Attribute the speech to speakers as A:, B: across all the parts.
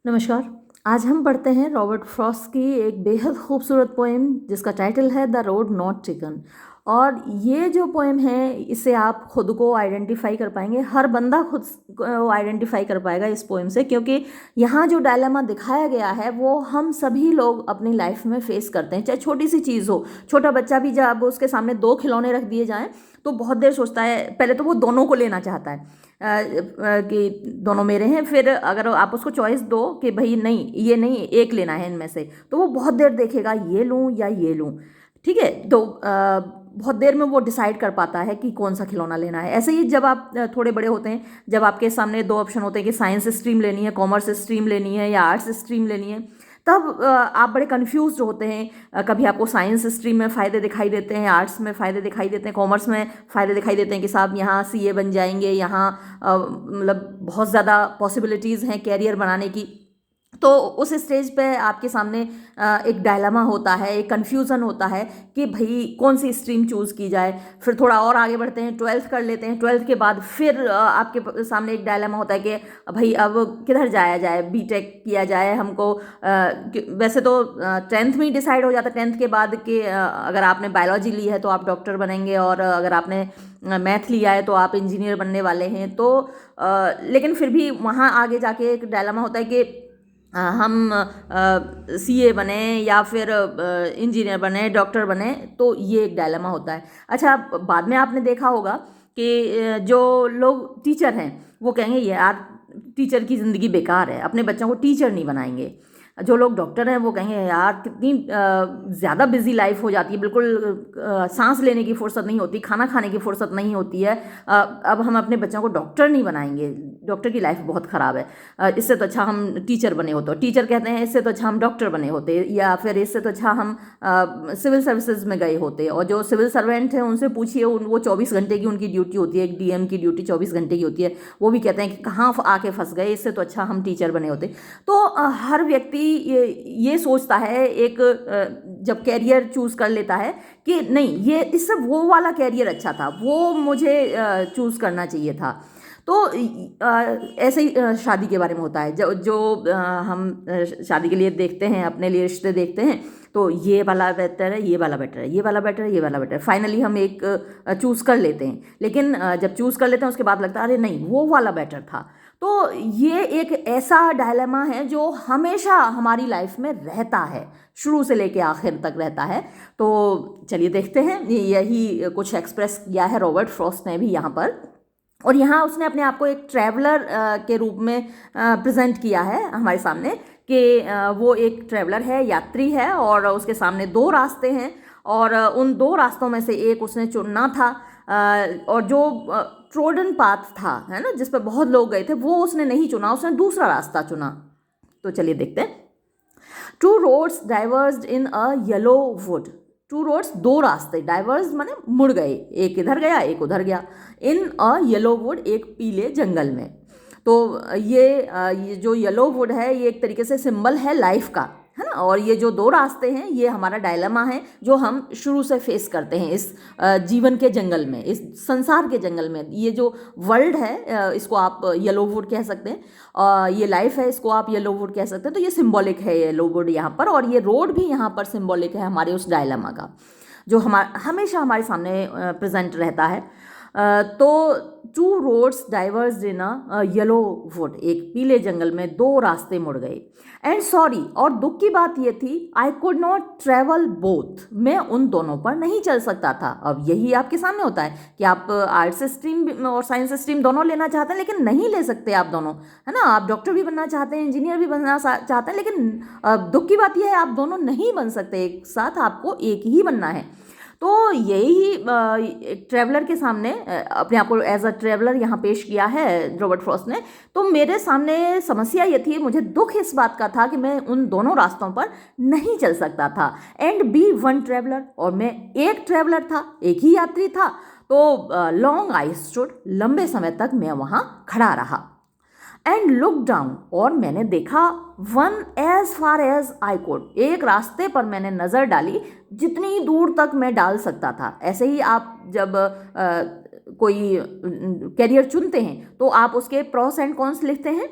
A: नमस्कार। आज हम पढ़ते हैं रॉबर्ट फ्रॉस्ट की एक बेहद खूबसूरत पोएम जिसका टाइटल है द रोड नॉट टेकन। और ये जो पोएम है इससे आप खुद को आइडेंटिफाई कर पाएंगे, हर बंदा खुद को आइडेंटिफाई कर पाएगा इस पोएम से, क्योंकि यहाँ जो डायलेमा दिखाया गया है वो हम सभी लोग अपनी लाइफ में फेस करते हैं। चाहे छोटी सी चीज़ हो, छोटा बच्चा भी जब उसके सामने दो खिलौने रख दिए जाएं तो बहुत देर सोचता है, पहले तो वो दोनों को लेना चाहता है कि दोनों मेरे हैं। फिर अगर आप उसको चॉइस दो कि भाई नहीं ये नहीं एक लेना है इनमें से, तो वो बहुत देर देखेगा ये लूँ या ये लूँ। ठीक है, तो बहुत देर में वो डिसाइड कर पाता है कि कौन सा खिलौना लेना है। ऐसे ही जब आप थोड़े बड़े होते हैं, जब आपके सामने दो ऑप्शन होते हैं कि साइंस स्ट्रीम लेनी है, कॉमर्स स्ट्रीम लेनी है या आर्ट्स स्ट्रीम लेनी है, तब आप बड़े कन्फ्यूज होते हैं। कभी आपको साइंस स्ट्रीम में फ़ायदे दिखाई देते हैं, आर्ट्स में फ़ायदे दिखाई देते हैं, कॉमर्स में फ़ायदे दिखाई देते हैं कि साहब यहाँ सीए बन जाएंगे, यहाँ मतलब बहुत ज़्यादा पॉसिबिलिटीज़ हैं कैरियर बनाने की। तो उस स्टेज पे आपके सामने एक डायलेमा होता है, एक कन्फ्यूज़न होता है कि भाई कौन सी स्ट्रीम चूज़ की जाए। फिर थोड़ा और आगे बढ़ते हैं, 12th कर लेते हैं। 12th के बाद फिर आपके सामने एक डायलेमा होता है कि भाई अब किधर जाया जाए, बीटेक किया जाए हमको। वैसे तो 10th में ही डिसाइड हो जाता है, 10th के बाद कि अगर आपने बायोलॉजी ली है तो आप डॉक्टर बनेंगे, और अगर आपने मैथ लिया है तो आप इंजीनियर बनने वाले हैं। तो लेकिन फिर भी वहाँ आगे जाके एक डायलेमा होता है कि हम सीए बने या फिर इंजीनियर बने, डॉक्टर बने। तो ये एक डायलेमा होता है। अच्छा, बाद में आपने देखा होगा कि जो लोग टीचर हैं वो कहेंगे यार टीचर की ज़िंदगी बेकार है, अपने बच्चों को टीचर नहीं बनाएंगे। जो लोग डॉक्टर हैं वो कहेंगे यार कितनी ज़्यादा बिजी लाइफ हो जाती है, बिल्कुल सांस लेने की फुर्सत नहीं होती, खाना खाने की फुर्सत नहीं होती है। अब हम अपने बच्चों को डॉक्टर नहीं बनाएंगे, डॉक्टर की लाइफ बहुत ख़राब है, इससे तो अच्छा हम टीचर बने होते। टीचर कहते हैं इससे तो अच्छा हम डॉक्टर बने होते, या फिर इससे तो अच्छा हम सिविल सर्विसेज में गए होते। और जो सिविल सर्वेंट हैं उनसे पूछिए, वो 24 घंटे की उनकी ड्यूटी होती है, एक डीएम की ड्यूटी 24 घंटे की होती है, वो भी कहते हैं कि कहाँ आके फंस गए, इससे तो अच्छा हम टीचर बने होते। तो हर व्यक्ति ये सोचता है, एक जब कैरियर चूज़ कर लेता है कि नहीं ये इससे वो वाला कैरियर अच्छा था, वो मुझे चूज़ करना चाहिए था। तो ऐसे ही शादी के बारे में होता है। जो हम शादी के लिए देखते हैं, अपने लिए रिश्ते देखते हैं, तो ये वाला बेटर है, ये वाला बेटर है, ये वाला बेटर है, ये वाला बेटर है। फाइनली हम एक चूज़ कर लेते हैं, लेकिन जब चूज़ कर लेते हैं उसके बाद लगता है अरे नहीं वो वाला बेटर था। तो ये एक ऐसा डायलेमा है जो हमेशा हमारी लाइफ में रहता है, शुरू से लेके आखिर तक रहता है। तो चलिए देखते हैं, यही कुछ एक्सप्रेस किया है रॉबर्ट फ्रॉस्ट ने भी यहाँ पर। और यहाँ उसने अपने आप को एक ट्रैवलर के रूप में प्रेजेंट किया है हमारे सामने कि वो एक ट्रैवलर है, यात्री है, और उसके सामने दो रास्ते हैं, और उन दो रास्तों में से एक उसने चुनना था। और जो ट्रोडन पाथ था, है ना, जिस पर बहुत लोग गए थे, वो उसने नहीं चुना, उसने दूसरा रास्ता चुना। तो चलिए देखते हैं। Two roads divorced in a yellow would. Two roads, दो रास्ते, डाइवर्स माने मुड़ गए, एक इधर गया एक उधर गया। इन अ येलो वुड, एक पीले जंगल में। तो ये जो येलो वुड है ये एक तरीके से सिंबल है लाइफ का, है ना। और ये जो दो रास्ते हैं ये हमारा डायलेमा है जो हम शुरू से फेस करते हैं इस जीवन के जंगल में, इस संसार के जंगल में। ये जो वर्ल्ड है इसको आप येलो वुड कह सकते हैं, ये लाइफ है इसको आप येलो वुड कह सकते हैं। तो ये सिंबॉलिक है येलो वुड यहाँ पर, और ये रोड भी यहाँ पर सिंबॉलिक है हमारे उस डायलेमा का, जो हमेशा हमारे सामने प्रेजेंट रहता है। तो two roads divorced in a yellow would, एक पीले जंगल में दो रास्ते मुड़ गए। एंड सॉरी, और दुख की बात ये थी, I could not travel both, मैं उन दोनों पर नहीं चल सकता था। अब यही आपके सामने होता है कि आप आर्ट्स स्ट्रीम और साइंस स्ट्रीम दोनों लेना चाहते हैं, लेकिन नहीं ले सकते आप दोनों, है ना। आप डॉक्टर भी बनना चाहते हैं, इंजीनियर भी बनना चाहते हैं, लेकिन दुख की बात यह है आप दोनों नहीं बन सकते एक साथ, आपको एक ही बनना है। तो यही ट्रैवलर के सामने अपने आप को एज अ ट्रैवलर यहाँ पेश किया है रॉबर्ट फ्रॉस्ट ने। तो मेरे सामने समस्या ये थी, मुझे दुख इस बात का था कि मैं उन दोनों रास्तों पर नहीं चल सकता था। एंड बी वन ट्रैवलर, और मैं एक ट्रैवलर था, एक ही यात्री था। तो लॉन्ग आई स्टूड, लंबे समय तक मैं वहाँ खड़ा रहा। एंड लुक डाउन, और मैंने देखा, one as far as I could, एक रास्ते पर मैंने नज़र डाली जितनी दूर तक मैं डाल सकता था। ऐसे ही आप जब कोई कैरियर चुनते हैं तो आप उसके प्रोस एंड कॉन्स लिखते हैं,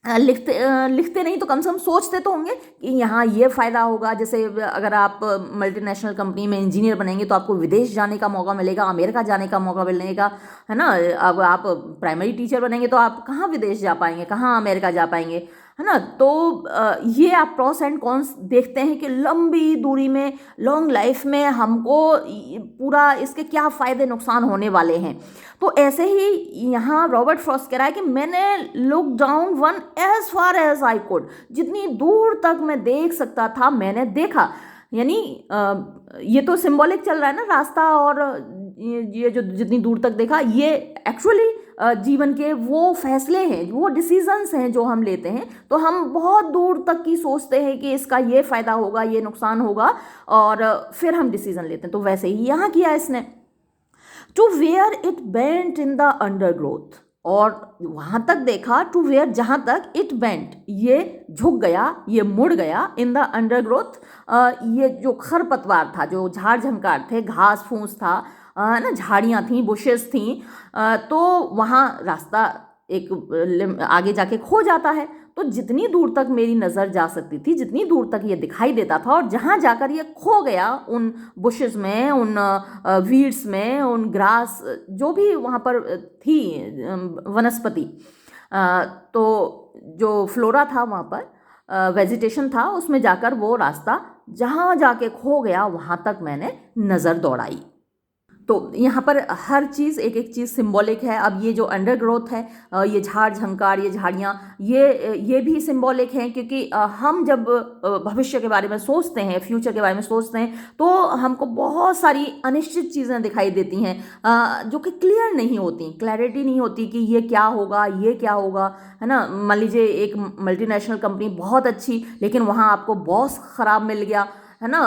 A: लिखते नहीं तो कम से कम सोचते तो होंगे कि यहाँ ये फ़ायदा होगा। जैसे अगर आप मल्टीनेशनल कंपनी में इंजीनियर बनेंगे तो आपको विदेश जाने का मौका मिलेगा, अमेरिका जाने का मौका मिलेगा, है ना। अब आप प्राइमरी टीचर बनेंगे तो आप कहाँ विदेश जा पाएंगे, कहाँ अमेरिका जा पाएंगे, है ना। तो ये आप प्रोस एंड कॉन्स देखते हैं कि लंबी दूरी में, लॉन्ग लाइफ में हमको पूरा इसके क्या फ़ायदे नुकसान होने वाले हैं। तो ऐसे ही यहाँ रॉबर्ट फ्रॉस्ट कह रहा है कि मैंने look down one as far as I could, जितनी दूर तक मैं देख सकता था मैंने देखा। यानी ये तो सिंबॉलिक चल रहा है ना रास्ता, और ये जो जितनी दूर तक देखा, ये एक्चुअली जीवन के वो फैसले हैं, वो डिसीजंस हैं जो हम लेते हैं। तो हम बहुत दूर तक की सोचते हैं कि इसका ये फ़ायदा होगा, ये नुकसान होगा, और फिर हम डिसीजन लेते हैं। तो वैसे ही यहाँ किया इसने, to where it bent in the undergrowth, और वहाँ तक देखा टू वेयर, जहाँ तक इट बेंट, ये झुक गया, ये मुड़ गया, इन द अंडरग्रोथ, ये जो खरपतवार था, जो झाड़ झंकार थे, घास फूस था, ना, झाड़ियाँ थीं, बुशेस थीं, तो वहाँ रास्ता एक आगे जाके खो जाता है। तो जितनी दूर तक मेरी नज़र जा सकती थी, जितनी दूर तक ये दिखाई देता था, और जहाँ जाकर ये खो गया उन बुशेस में, उन वीड्स में, उन ग्रास जो भी वहाँ पर थी वनस्पति, तो जो फ्लोरा था वहाँ पर, वेजिटेशन था, उसमें जाकर वो रास्ता जहाँ जाके खो गया वहाँ तक मैंने नज़र दौड़ाई। तो यहाँ पर हर चीज़, एक एक चीज़ सिंबॉलिक है। अब ये जो अंडरग्रोथ है, ये झाड़ झंकार, ये झाड़ियाँ, ये भी सिंबॉलिक हैं, क्योंकि हम जब भविष्य के बारे में सोचते हैं, फ्यूचर के बारे में सोचते हैं, तो हमको बहुत सारी अनिश्चित चीज़ें दिखाई देती हैं, जो कि क्लियर नहीं होती, क्लैरिटी नहीं होती कि ये क्या होगा, ये क्या होगा, है ना। मान लीजिए एक मल्टीनेशनल कंपनी बहुत अच्छी, लेकिन वहाँ आपको बॉस ख़राब मिल गया, है ना,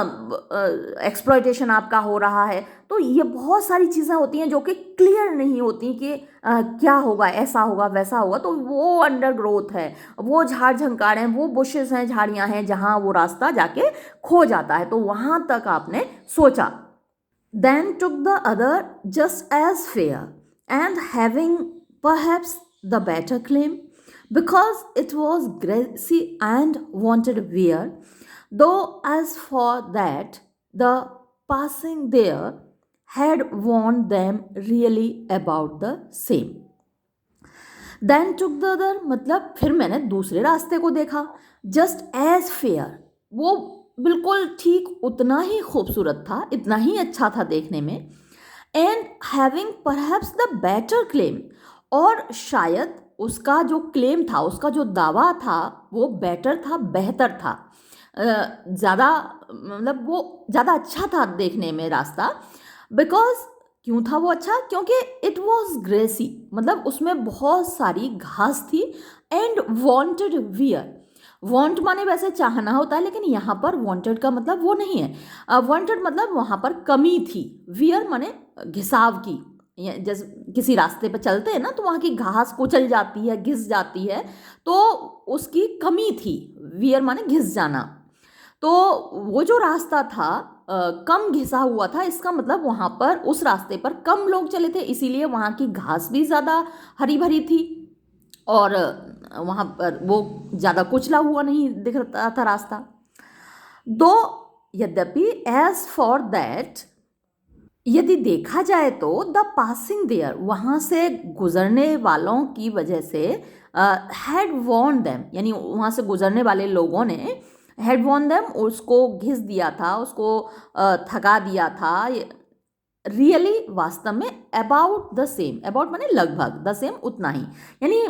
A: एक्सप्लॉयटेशन आपका हो रहा है। तो ये बहुत सारी चीज़ें होती हैं जो कि क्लियर नहीं होती कि क्या होगा, ऐसा होगा, वैसा होगा। तो वो अंडरग्रोथ है, वो झाड़ झंकार हैं, वो बुशेस हैं, झाड़ियाँ हैं, जहाँ वो रास्ता जाके खो जाता है। तो वहाँ तक आपने सोचा। Then took the other just as fair and having perhaps the better claim, because it was grassy and wanted wear, though as for that the passing there had warned them really about the same. Then took the other, मतलब फिर मैंने दूसरे रास्ते को देखा, just as fair, वो बिल्कुल ठीक उतना ही खूबसूरत था, इतना ही अच्छा था देखने में, and having perhaps the better claim, और शायद उसका जो क्लेम था, उसका जो दावा था, वो बेटर था, बेहतर था, ज़्यादा, मतलब वो ज़्यादा अच्छा था देखने में रास्ता। बिकॉज क्यों था वो अच्छा? क्योंकि इट वॉज ग्रेसी, मतलब उसमें बहुत सारी घास थी, एंड वॉन्टेड वियर, वॉन्ट माने वैसे चाहना होता है, लेकिन यहाँ पर वॉन्टेड का मतलब वो नहीं है। वॉन्टेड मतलब वहाँ पर कमी थी, वियर माने घिसाव की, जैसे किसी रास्ते पर चलते हैं ना, तो वहाँ की घास कुचल जाती है, घिस जाती है, तो उसकी कमी थी, वियर माने घिस जाना। तो वो जो रास्ता था कम घिसा हुआ था, इसका मतलब वहाँ पर उस रास्ते पर कम लोग चले थे, इसीलिए वहाँ की घास भी ज़्यादा हरी भरी थी, और वहाँ पर वो ज़्यादा कुचला हुआ नहीं दिख रहा था रास्ता। दो यद्यपि एज फॉर दैट, यदि देखा जाए तो द पासिंग देयर, वहाँ से गुजरने वालों की वजह से, हैड वॉर्न देम, यानी वहाँ से गुजरने वाले लोगों ने हैड वॉर्न देम, उसको घिस दिया था, उसको थका दिया था, रियली वास्तव में, अबाउट द सेम, अबाउट माने लगभग, द सेम उतना ही, यानी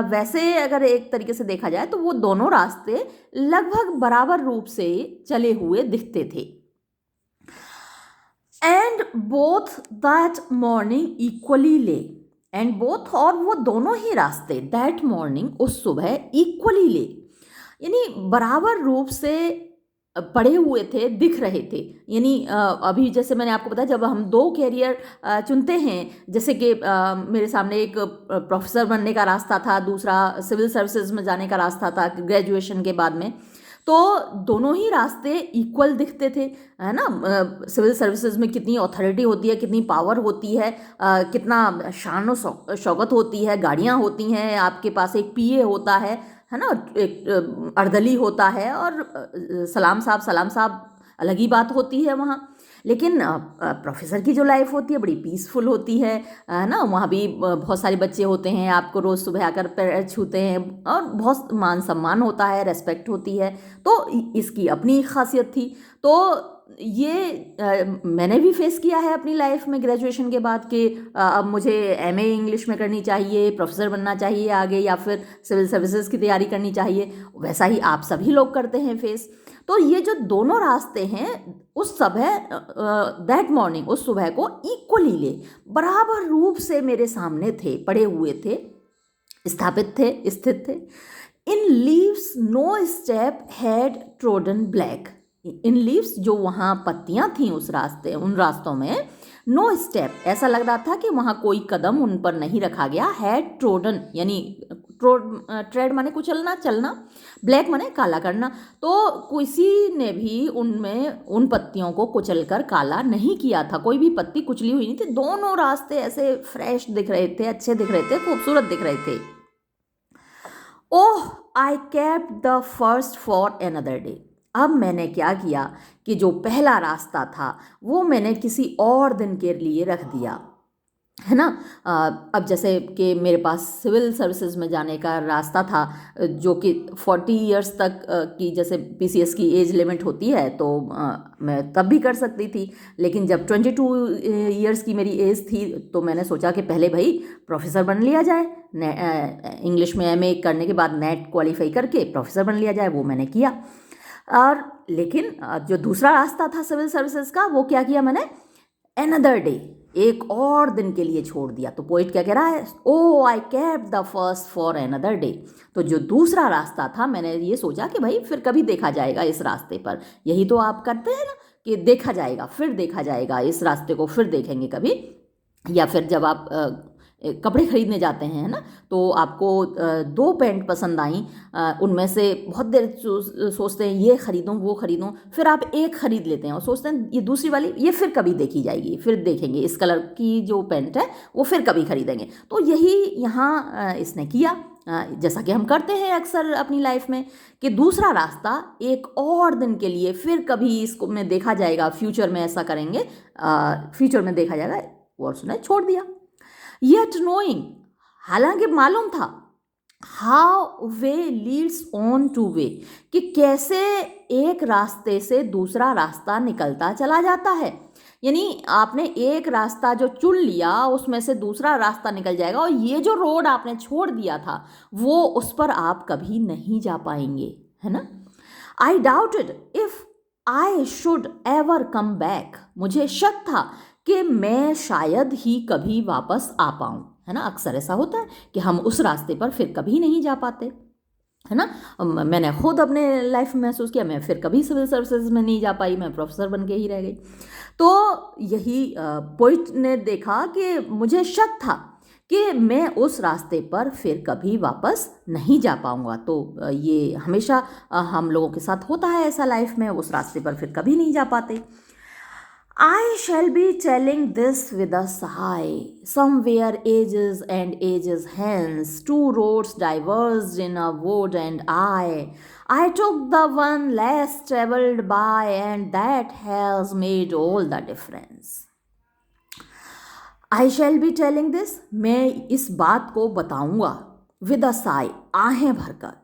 A: वैसे अगर एक तरीके से देखा जाए तो वो दोनों रास्ते लगभग बराबर रूप से चले हुए दिखते थे। And both that morning equally ले, एंड बोथ, और वो दोनों ही रास्ते, दैट मॉर्निंग, उस सुबह, इक्वली ले, यानी बराबर रूप से पड़े हुए थे, दिख रहे थे। यानी अभी जैसे मैंने आपको बताया, जब हम दो कैरियर चुनते हैं, जैसे कि मेरे सामने एक प्रोफेसर बनने का रास्ता था, दूसरा सिविल सर्विसेज में जाने का रास्ता था ग्रेजुएशन के बाद में, तो दोनों ही रास्ते इक्वल दिखते थे, है ना। सिविल सर्विसेज में कितनी अथॉरिटी होती है, कितनी पावर होती है, कितना शान और शौकत होती है, गाड़ियाँ होती हैं, आपके पास एक पीए होता है है ना, एक अर्दली होता है, और सलाम साहब अलग ही बात होती है वहाँ। लेकिन प्रोफेसर की जो लाइफ होती है बड़ी पीसफुल होती है ना। वहाँ भी बहुत सारे बच्चे होते हैं, आपको रोज़ सुबह आकर पैर छूते हैं, और बहुत मान सम्मान होता है, रेस्पेक्ट होती है। तो इसकी अपनी खासियत थी। तो ये मैंने भी फेस किया है अपनी लाइफ में ग्रेजुएशन के बाद कि अब मुझे एमए इंग्लिश में करनी चाहिए, प्रोफेसर बनना चाहिए आगे, या फिर सिविल सर्विसेज की तैयारी करनी चाहिए। वैसा ही आप सभी लोग करते हैं फेस। तो ये जो दोनों रास्ते हैं, उस सुबह दैट मॉर्निंग, उस सुबह को इक्वली ले बराबर रूप से मेरे सामने थे, पड़े हुए थे, स्थापित थे, स्थित थे। In leaves no step had trodden black. In leaves, जो वहाँ पत्तियाँ थीं उस रास्ते, उन रास्तों में, नो स्टेप, ऐसा लग रहा था कि वहाँ कोई कदम उन पर नहीं रखा गया। हैड ट्रोडन यानी ट्रेड माने कुचलना, चलना, ब्लैक माने काला करना। तो किसी ने भी उनमें उन पत्तियों को कुचल कर काला नहीं किया था, कोई भी पत्ती कुचली हुई नहीं थी। दोनों रास्ते ऐसे फ्रेश दिख रहे थे, अच्छे दिख रहे थे, खूबसूरत दिख रहे थे। Oh, I kept the first for another day. अब मैंने क्या किया कि जो पहला रास्ता था वो मैंने किसी और दिन के लिए रख दिया, है ना। अब जैसे कि मेरे पास सिविल सर्विसेज में जाने का रास्ता था, जो कि 40 इयर्स तक की जैसे पीसीएस की एज लिमिट होती है, तो मैं तब भी कर सकती थी। लेकिन जब 22 इयर्स की मेरी एज थी, तो मैंने सोचा कि पहले भाई प्रोफेसर बन लिया जाए। इंग्लिश में एमए करने के बाद नेट क्वालिफाई करके प्रोफेसर बन लिया जाए। वो मैंने किया। और लेकिन जो दूसरा रास्ता था सिविल सर्विसेज का, वो क्या किया मैंने, अनदर डे, एक और दिन के लिए छोड़ दिया। तो पोइट क्या कह रहा है, oh I kept the first for another day. तो जो दूसरा रास्ता था, मैंने ये सोचा कि भाई फिर कभी देखा जाएगा इस रास्ते पर। यही तो आप करते हैं ना, कि देखा जाएगा, फिर देखा जाएगा, इस रास्ते को फिर देखेंगे कभी। या फिर जब आप कपड़े खरीदने जाते हैं, है ना, तो आपको 2 पैंट पसंद आई, उनमें से बहुत देर सोचते हैं ये खरीदूं वो खरीदूं, फिर आप एक खरीद लेते हैं और सोचते हैं ये दूसरी वाली ये फिर कभी देखी जाएगी, फिर देखेंगे इस कलर की जो पैंट है वो फिर कभी खरीदेंगे। तो यही यहाँ इसने किया, जैसा कि हम करते हैं अक्सर अपनी लाइफ में, कि दूसरा रास्ता एक और दिन के लिए, फिर कभी इसको में देखा जाएगा, फ्यूचर में ऐसा करेंगे, फ्यूचर में देखा जाएगा, और उसने छोड़ दिया। Yet knowing, हालांकि मालूम था, how way leads on to way, कि कैसे एक रास्ते से दूसरा रास्ता निकलता चला जाता है। यानी आपने एक रास्ता जो चुन लिया, उसमें से दूसरा रास्ता निकल जाएगा, और ये जो रोड आपने छोड़ दिया था, वो उस पर आप कभी नहीं जा पाएंगे, है ना। I doubted if I should ever come back. मुझे शक था कि मैं शायद ही कभी वापस आ पाऊँ, है ना। अक्सर ऐसा होता है कि हम उस रास्ते पर फिर कभी नहीं जा पाते, है ना। मैंने खुद अपने लाइफ में महसूस किया, मैं फिर कभी सिविल सर्विसेज में नहीं जा पाई, मैं प्रोफेसर बन के ही रह गई। तो यही पोइट ने देखा कि मुझे शक था कि मैं उस रास्ते पर फिर कभी वापस नहीं जा पाऊँगा। तो ये हमेशा हम लोगों के साथ होता है ऐसा लाइफ में, उस रास्ते पर फिर कभी नहीं जा पाते। I shall be telling this with a sigh. Somewhere ages and ages hence, 2 roads diverged in a wood, and I took the one less travelled by, and that has made all the difference. I shall be telling this, मैं इस बात को बताऊंगा, with a sigh, आहें भरकर,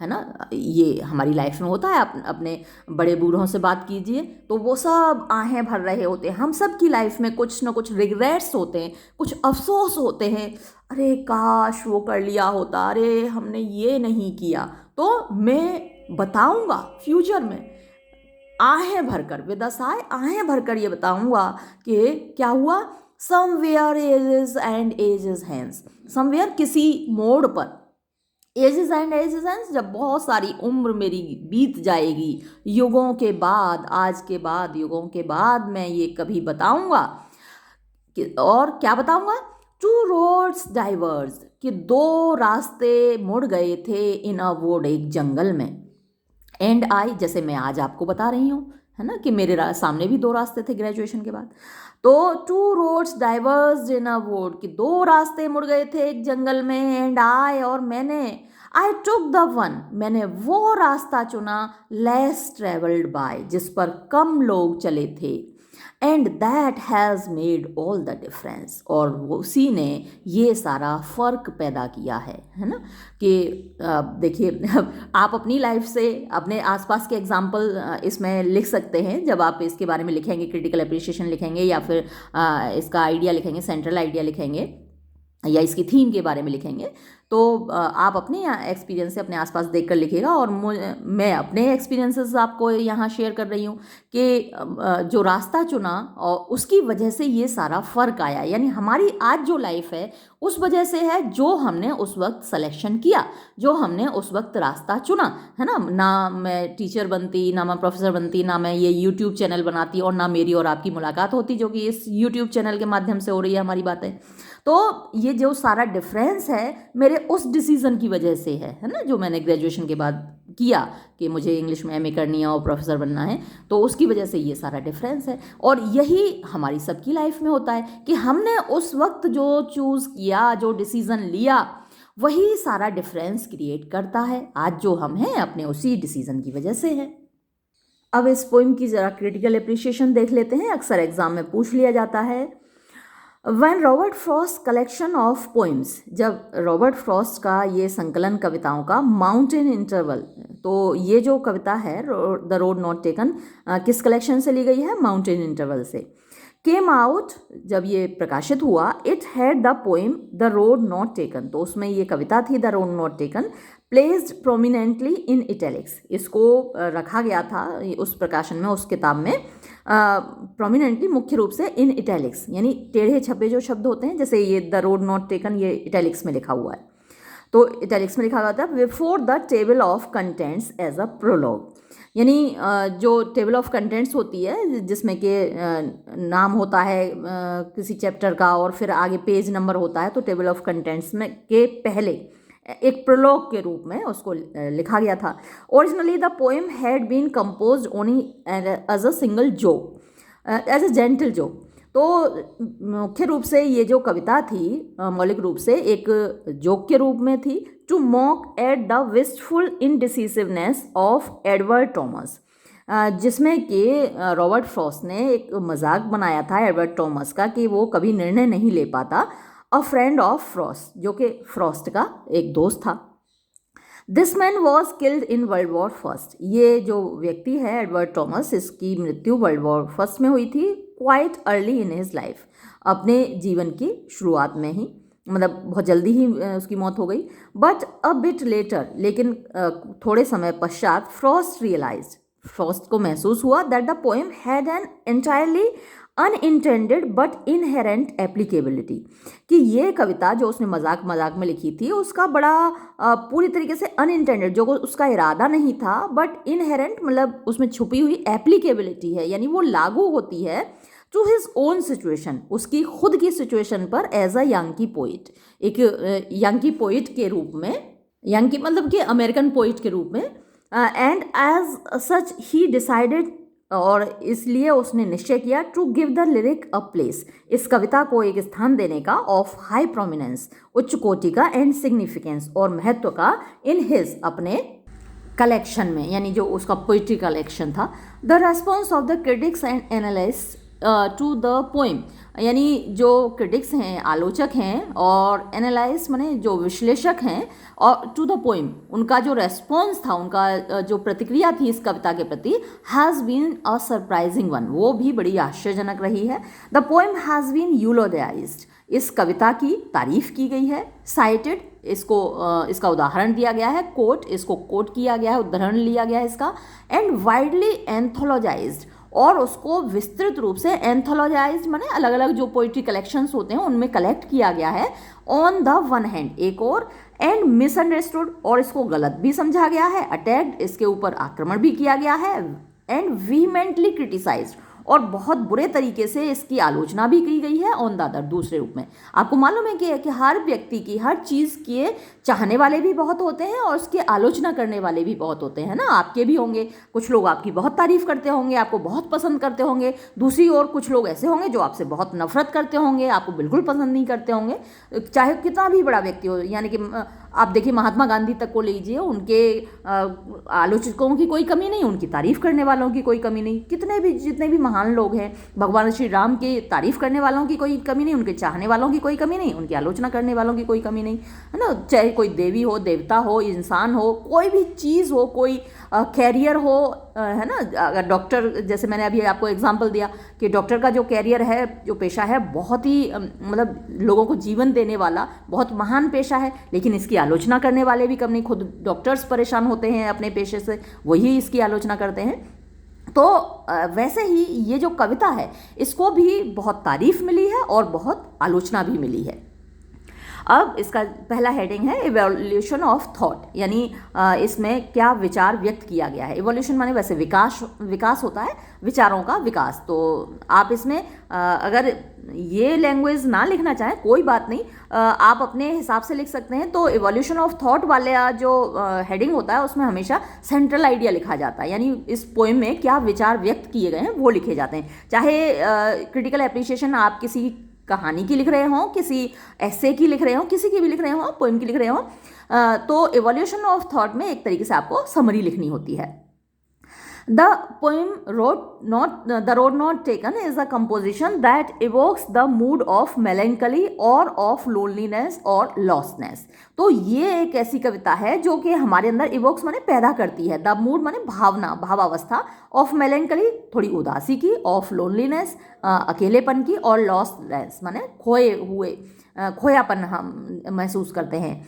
A: है ना। ये हमारी लाइफ में होता है, आप अपने बड़े बूढ़ों से बात कीजिए तो वो सब आहें भर रहे होते हैं। हम सब की लाइफ में कुछ ना कुछ रिग्रेट्स होते हैं, कुछ अफसोस होते हैं, अरे काश वो कर लिया होता, अरे हमने ये नहीं किया। तो मैं बताऊंगा फ्यूचर में आहें भरकर, विद अ साय, आहें भरकर ये बताऊंगा कि क्या हुआ। Somewhere ages and ages hence, somewhere किसी मोड़ पर, एजेस एंड एजेस हैंस जब बहुत सारी उम्र मेरी बीत जाएगी, युगों के बाद, आज के बाद युगों के बाद, मैं ये कभी बताऊंगा और क्या बताऊंगा, 2 roads diverged, कि 2 रास्ते मुड़ गए थे, इन अ वुड, एक जंगल में, एंड आई, जैसे मैं आज आपको बता रही हूँ, है ना, कि मेरे सामने भी 2 रास्ते थे ग्रेजुएशन के बाद। तो 2 roads diverged in a wood, कि 2 रास्ते मुड़ गए थे एक जंगल में, एंड आई, और मैंने, आई टुक द वन, मैंने वो रास्ता चुना, लेस ट्रेवल्ड बाय, जिस पर कम लोग चले थे, and that has made all the difference, और उसी ने ये सारा फ़र्क पैदा किया है ना। कि देखिए आप अपनी लाइफ से अपने आसपास के एग्जाम्पल इसमें लिख सकते हैं। जब आप इसके बारे में लिखेंगे, क्रिटिकल अप्रिसिएशन लिखेंगे या फिर इसका आइडिया लिखेंगे, सेंट्रल आइडिया लिखेंगे या इसकी थीम के बारे में लिखेंगे, तो आप अपने एक्सपीरियंस से अपने आसपास देखकर लिखिएगा। और मैं अपने एक्सपीरियंसेस आपको यहाँ शेयर कर रही हूँ कि जो रास्ता चुना और उसकी वजह से ये सारा फ़र्क आया, यानी हमारी आज जो लाइफ है उस वजह से है जो हमने उस वक्त सिलेक्शन किया, जो हमने उस वक्त रास्ता चुना, है ना मैं टीचर बनती, ना मैं प्रोफेसर बनती, ना मैं ये यूट्यूब चैनल बनाती, और ना मेरी और आपकी मुलाकात होती, जो कि इस यूट्यूब चैनल के माध्यम से हो रही है हमारी बातें। तो ये जो सारा डिफरेंस है मेरे उस डिसीज़न की वजह से है ना, जो मैंने ग्रेजुएशन के बाद किया कि मुझे इंग्लिश में एमए करनी है और प्रोफेसर बनना है, तो उसकी वजह से ये सारा डिफरेंस है। और यही हमारी सबकी लाइफ में होता है कि हमने उस वक्त जो चूज़ किया, जो डिसीज़न लिया, वही सारा डिफरेंस क्रिएट करता है। आज जो हम हैं अपने उसी डिसीज़न की वजह से है। अब इस पोइम की ज़रा क्रिटिकल अप्रिसिएशन देख लेते हैं। अक्सर एग्जाम में पूछ लिया जाता है, When Robert Frost collection of poems, जब रॉबर्ट फ्रॉस्ट का ये संकलन कविताओं का माउंटेन इंटरवल, तो ये जो कविता है द रोड नॉट टेकन किस कलेक्शन से ली गई है? माउंटेन इंटरवल से। केम आउट, जब ये प्रकाशित हुआ, it had the poem the road not taken, तो उसमें ये कविता थी the road not taken, placed prominently in italics, इसको रखा गया था उस प्रकाशन में, उस किताब में प्रोमिनेंटली, मुख्य रूप से इन इटैलिक्स, यानी टेढ़े छपे जो शब्द होते हैं, जैसे ये द रोड नॉट टेकन, ये इटैलिक्स में लिखा हुआ है, तो इटैलिक्स में लिखा हुआ था before the table of contents as a prologue, यानी जो टेबल ऑफ कंटेंट्स होती है जिसमें कि नाम होता है किसी चैप्टर का और फिर आगे पेज नंबर होता है, तो टेबल ऑफ कंटेंट्स में के पहले एक प्रोलॉग के रूप में उसको लिखा गया था। Originally the poem had been composed only as a single joke, as a gentle joke, तो मुख्य रूप से ये जो कविता थी मौलिक रूप से एक जोक के रूप में थी, to mock at the wistful indecisiveness of Edward Thomas, जिसमें कि रॉबर्ट फ्रॉस्ट ने एक मजाक बनाया था एडवर्ड टॉमस का कि वो कभी निर्णय नहीं ले पाता, अ फ्रेंड ऑफ फ्रॉस्ट, जो कि फ्रॉस्ट का एक दोस्त था। This man was killed in world war first, ये जो व्यक्ति है एडवर्ड टॉमस, इसकी मृत्यु वर्ल्ड वॉर फर्स्ट में हुई थी, quite early in his life, अपने जीवन की शुरुआत में ही, मतलब बहुत जल्दी ही उसकी मौत हो गई। बट अ बिट लेटर, लेकिन थोड़े समय पश्चात फ्रॉस्ट रियलाइज्ड, फ्रॉस्ट को महसूस हुआ that the poem had an entirely unintended but inherent applicability, कि ये कविता जो उसने मजाक में लिखी थी उसका बड़ा पूरी तरीके से अनइंटेंडेड, जो उसका इरादा नहीं था, बट इनहेरेंट मतलब उसमें छुपी हुई एप्लीकेबिलिटी है, यानी वो लागू होती है टू हिज ओन सिचुएशन, उसकी खुद की सिचुएशन पर, एज अ यंकी पोइट, एक यंकी पोइट के रूप में, यंकी मतलब कि अमेरिकन पोइट के रूप में, and as such he decided, और इसलिए उसने निश्चय किया to give the lyric a place, इस कविता को एक स्थान देने का, ऑफ हाई प्रोमिनेंस, उच्च कोटि का, एंड सिग्निफिकेंस, और महत्व का, इन हिज, अपने कलेक्शन में, यानी जो उसका पोइट्री कलेक्शन था। The response of the critics and analyst to the poem, यानी जो क्रिटिक्स हैं, आलोचक हैं, और एनालाइस्ट माने जो विश्लेषक हैं, और टू द पोएम, उनका जो रेस्पॉन्स था, उनका जो प्रतिक्रिया थी इस कविता के प्रति, has been a surprising one, वो भी बड़ी आश्चर्यजनक रही है। The poem has been eulogized, इस कविता की तारीफ की गई है। साइटेड, इसका उदाहरण दिया गया है। कोट, इसको कोट किया गया है, उदाहरण लिया गया है इसका। एंड वाइडली एंथोलॉजाइज्ड, और उसको विस्तृत रूप से, एंथोलॉजाइज्ड माने अलग अलग जो पोइट्री कलेक्शंस होते हैं उनमें कलेक्ट किया गया है, ऑन द वन हैंड, एक और, एंड मिसअंडरस्टूड, और इसको गलत भी समझा गया है, अटैक्ड, इसके ऊपर आक्रमण भी किया गया है, एंड वीमेंटली क्रिटिसाइज्ड, और बहुत बुरे तरीके से इसकी आलोचना भी की गई है, ऑन द अदर, दूसरे रूप में। आपको मालूम है कि हर व्यक्ति की, हर चीज़ के चाहने वाले भी बहुत होते हैं और उसकी आलोचना करने वाले भी बहुत होते हैं ना, आपके भी होंगे। कुछ लोग आपकी बहुत तारीफ करते होंगे, आपको बहुत पसंद करते होंगे, दूसरी ओर कुछ लोग ऐसे होंगे जो आपसे बहुत नफरत करते होंगे, आपको बिल्कुल पसंद नहीं करते होंगे, चाहे कितना भी बड़ा व्यक्ति हो। यानी कि आप देखिए महात्मा गांधी तक को लीजिए, उनके आलोचकों की कोई कमी नहीं, उनकी तारीफ करने वालों की कोई कमी नहीं। कितने भी जितने भी महान लोग हैं, भगवान श्री राम की तारीफ करने वालों की कोई कमी नहीं, उनके चाहने वालों की कोई कमी नहीं, उनकी आलोचना करने वालों की कोई कमी नहीं, है ना। चाहे कोई देवी हो, देवता हो, इंसान हो, कोई भी चीज़ हो, कोई कैरियर हो, है ना। अगर डॉक्टर, जैसे मैंने अभी आपको एग्जांपल दिया कि डॉक्टर का जो कैरियर है, जो पेशा है, बहुत ही मतलब लोगों को जीवन देने वाला बहुत महान पेशा है, लेकिन इसकी आलोचना करने वाले भी कम नहीं। खुद डॉक्टर्स परेशान होते हैं अपने पेशे से, वही इसकी आलोचना करते हैं। तो वैसे ही ये जो कविता है, इसको भी बहुत तारीफ मिली है और बहुत आलोचना भी मिली है। अब इसका पहला हेडिंग है इवोल्यूशन ऑफ थॉट, यानी इसमें क्या विचार व्यक्त किया गया है। इवोल्यूशन माने वैसे विकास होता है, विचारों का विकास। तो आप इसमें अगर ये लैंग्वेज ना लिखना चाहें कोई बात नहीं, आप अपने हिसाब से लिख सकते हैं। तो इवोल्यूशन ऑफ थॉट वाले जो हेडिंग होता है, उसमें हमेशा सेंट्रल आइडिया लिखा जाता है, यानी इस पोएम में क्या विचार व्यक्त किए गए हैं वो लिखे जाते हैं। चाहे क्रिटिकल एप्रिसिएशन आप किसी कहानी की लिख रहे हों, किसी एस्से की लिख रहे हों, किसी की भी लिख रहे हों, पोएम की लिख रहे हों, तो इवोल्यूशन ऑफ थॉट में एक तरीके से आपको समरी लिखनी होती है। The poem The Road Not Taken is a composition that evokes the mood of melancholy or of loneliness or lostness। तो ये एक ऐसी कविता है जो कि हमारे अंदर evokes माने पैदा करती है, द मूड माने भावना, भावावस्था, ऑफ melancholy थोड़ी उदासी की, ऑफ loneliness अकेलेपन की, और lostness माने खोए हुए, खोयापन हम महसूस करते हैं।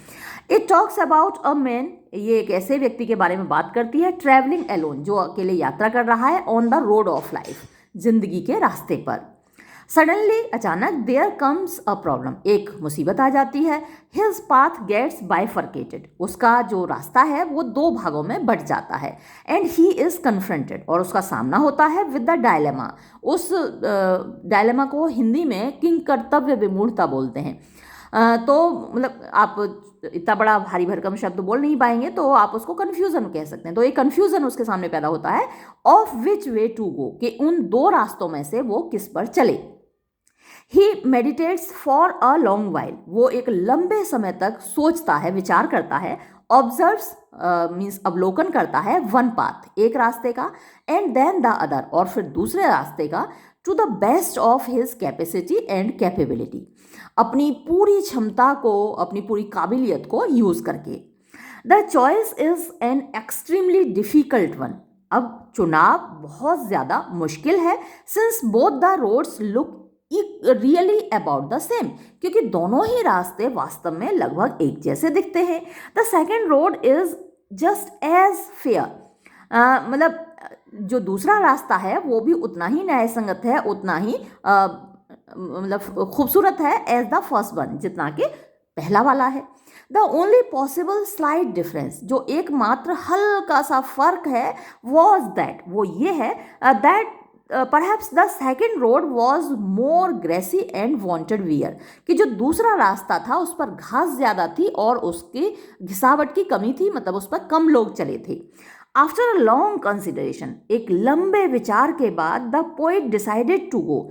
A: It talks about a man, ये एक ऐसे व्यक्ति के बारे में बात करती है, ट्रैवलिंग एलोन, जो अकेले यात्रा कर रहा है, on the road of life, जिंदगी के रास्ते पर। सडनली, अचानक, देयर कम्स अ प्रॉब्लम, एक मुसीबत आ जाती है। हिज पाथ गेट्स बाइफर्केटेड, उसका जो रास्ता है वो दो भागों में बट जाता है। एंड ही इज कन्फ्रंटेड, और उसका सामना होता है विद द डायलेमा। उस डायलेमा को हिंदी में किंग कर्तव्य विमूढ़ता बोलते हैं। तो मतलब आप इतना बड़ा भारी भरकम शब्द बोल नहीं पाएंगे, तो आप उसको कन्फ्यूज़न कह सकते हैं। तो एक कन्फ्यूज़न उसके सामने पैदा होता है, of which way to go, कि उन दो रास्तों में से वो किस पर चले। He meditates for a long while, वो एक लंबे समय तक सोचता है, विचार करता है। ऑब्जर्व्स मीन्स अवलोकन करता है, वन पाथ, एक रास्ते का, एंड देन द अदर, और फिर दूसरे रास्ते का, to the best of his capacity and capability, अपनी पूरी क्षमता को, अपनी पूरी काबिलियत को यूज करके। The choice is an extremely difficult one, अब चुनाव बहुत ज़्यादा मुश्किल है। Since both the roads look really about the same, क्योंकि दोनों ही रास्ते वास्तव में लगभग एक जैसे दिखते हैं। The second road is just as fair, मतलब जो दूसरा रास्ता है वो भी उतना ही न्यायसंगत है, उतना ही मतलब खूबसूरत है एज द फर्स्ट वन, जितना कि पहला वाला है। The only possible slight difference, जो एकमात्र हल्का सा फर्क है, वॉज दैट, वो ये है, that perhaps the second road was more grassy and wanted wear, कि जो दूसरा रास्ता था उस पर घास ज़्यादा थी और उसकी घिसावट की कमी थी, मतलब उस पर कम लोग चले थे। आफ्टर अ लॉन्ग कंसिडरेशन, एक लंबे विचार के बाद, the poet decided to go,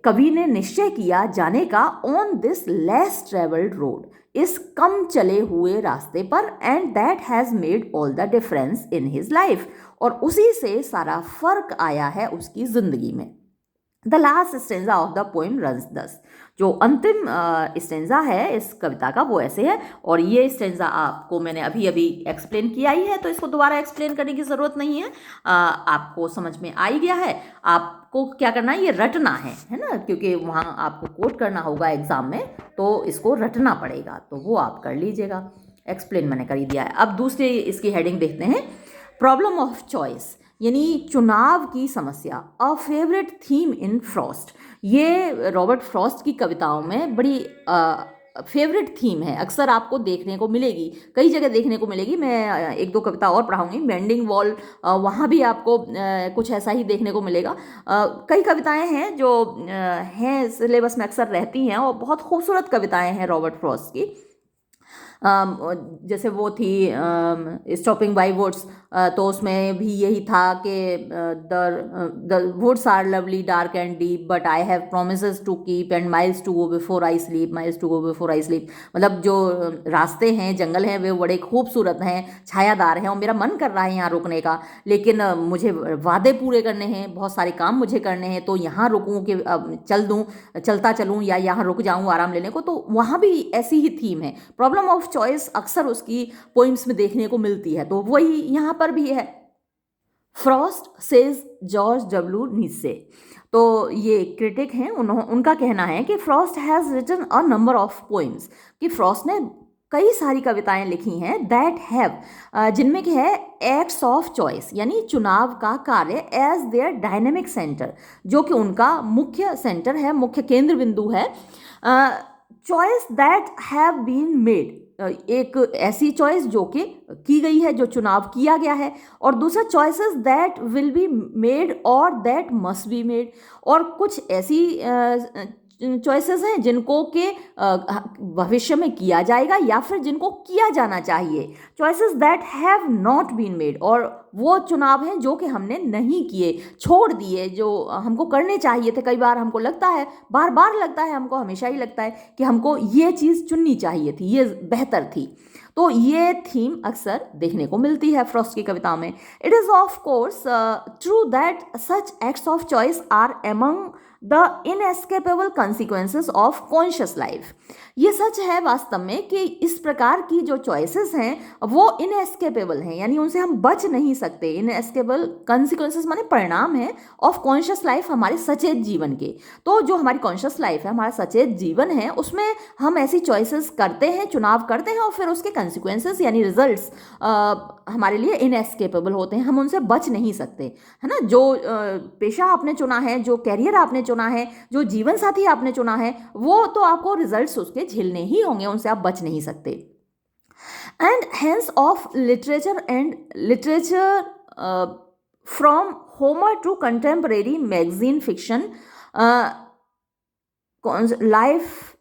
A: कवि ने निश्चय किया जाने का, on this less travelled road, इस कम चले हुए रास्ते पर, and that has made all the difference in his life, और उसी से सारा फर्क आया है उसकी जिंदगी में। The last stanza of the poem runs दस, जो अंतिम स्टेंजा है इस कविता का वो ऐसे है, और ये स्टेंजा आपको मैंने अभी अभी एक्सप्लेन किया ही है, तो इसको दोबारा एक्सप्लेन करने की ज़रूरत नहीं है, आपको समझ में आ ही गया है। आपको क्या करना है, ये रटना है ना, क्योंकि वहाँ आपको कोट करना होगा एग्ज़ाम में, तो इसको रटना पड़ेगा, तो वो आप कर लीजिएगा। एक्सप्लेन मैंने कर ही दिया है। अब दूसरी इसकी हेडिंग देखते हैं, प्रॉब्लम ऑफ चॉइस, यानी चुनाव की समस्या। A favourite theme in Frost, ये रॉबर्ट फ्रॉस्ट की कविताओं में बड़ी फेवरेट थीम है, अक्सर आपको देखने को मिलेगी, कई जगह देखने को मिलेगी। मैं एक दो कविता और पढ़ाऊंगी, बेंडिंग वॉल, वहाँ भी आपको कुछ ऐसा ही देखने को मिलेगा। कई कविताएं हैं जो हैं सिलेबस में अक्सर रहती हैं और बहुत खूबसूरत कविताएं हैं रॉबर्ट फ्रॉस्ट की। जैसे वो थी स्टॉपिंग बाय वुड्स, तो उसमें भी यही था कि the woods are lovely dark and deep but I have promises to keep and miles to go before I sleep, miles to go before I sleep. मतलब जो रास्ते हैं, जंगल हैं, वे बड़े खूबसूरत हैं, छायादार हैं और मेरा मन कर रहा है यहाँ रुकने का, लेकिन मुझे वादे पूरे करने हैं, बहुत सारे काम मुझे करने हैं, तो यहाँ रुकूँ कि चलता चलूँ या यहाँ रुक जाऊँ आराम लेने को। तो वहाँ भी ऐसी ही थीम है, प्रॉब्लम ऑफ चॉइस अक्सर उसकी पोइम्स में देखने को मिलती है, तो वही यहाँ पर भी है। Frost says George W Nitchie, तो ये क्रिटिक हैं, उनका कहना है कि Frost has written a number of poems, कि फ्रॉस्ट ने कई सारी कविताएं लिखी हैं दैट हैव, जिनमें कि है एक्ट्स ऑफ चॉइस, यानी चुनाव का कार्य एज देयर डायनेमिक सेंटर, जो कि उनका मुख्य सेंटर है, मुख्य केंद्र बिंदु है। Choice that have been made, एक ऐसी चॉइस जो कि की गई है, जो चुनाव किया गया है, और दूसरा choices that will be made और दैट मस्ट बी मेड, और कुछ ऐसी चॉइसेस हैं जिनको के भविष्य में किया जाएगा या फिर जिनको किया जाना चाहिए। Choices that have not been made, और वो चुनाव हैं जो कि हमने नहीं किए, छोड़ दिए, जो हमको करने चाहिए थे। कई बार हमको लगता है, बार बार लगता है हमको, हमेशा ही लगता है कि हमको ये चीज़ चुननी चाहिए थी, ये बेहतर थी। तो ये थीम अक्सर देखने को मिलती है फ्रॉस्ट की कविताओं में। It is of course true that such acts of choice are among the inescapable consequences of conscious life. ये सच है वास्तव में कि इस प्रकार की जो चॉइसेस हैं वो इनएस्केपेबल हैं, यानी उनसे हम बच नहीं सकते। इनएस्केपेबल consequences माने परिणाम है ऑफ कॉन्शियस लाइफ, हमारे सचेत जीवन के। तो जो हमारी कॉन्शियस लाइफ है, हमारा सचेत जीवन है, उसमें हम ऐसी चॉइसेस करते हैं, चुनाव करते हैं, और फिर उसके consequences यानी रिजल्ट्स हमारे लिए इनएस्केपेबल होते हैं, हम उनसे बच नहीं सकते, है ना। जो पेशा आपने चुना है, जो कैरियर आपने चुना है, जो जीवन साथी आपने चुना है, वो तो आपको रिजल्ट्स उसके झेलने ही होंगे, उनसे आप बच नहीं सकते। And hence of literature from Homer to contemporary magazine fiction, life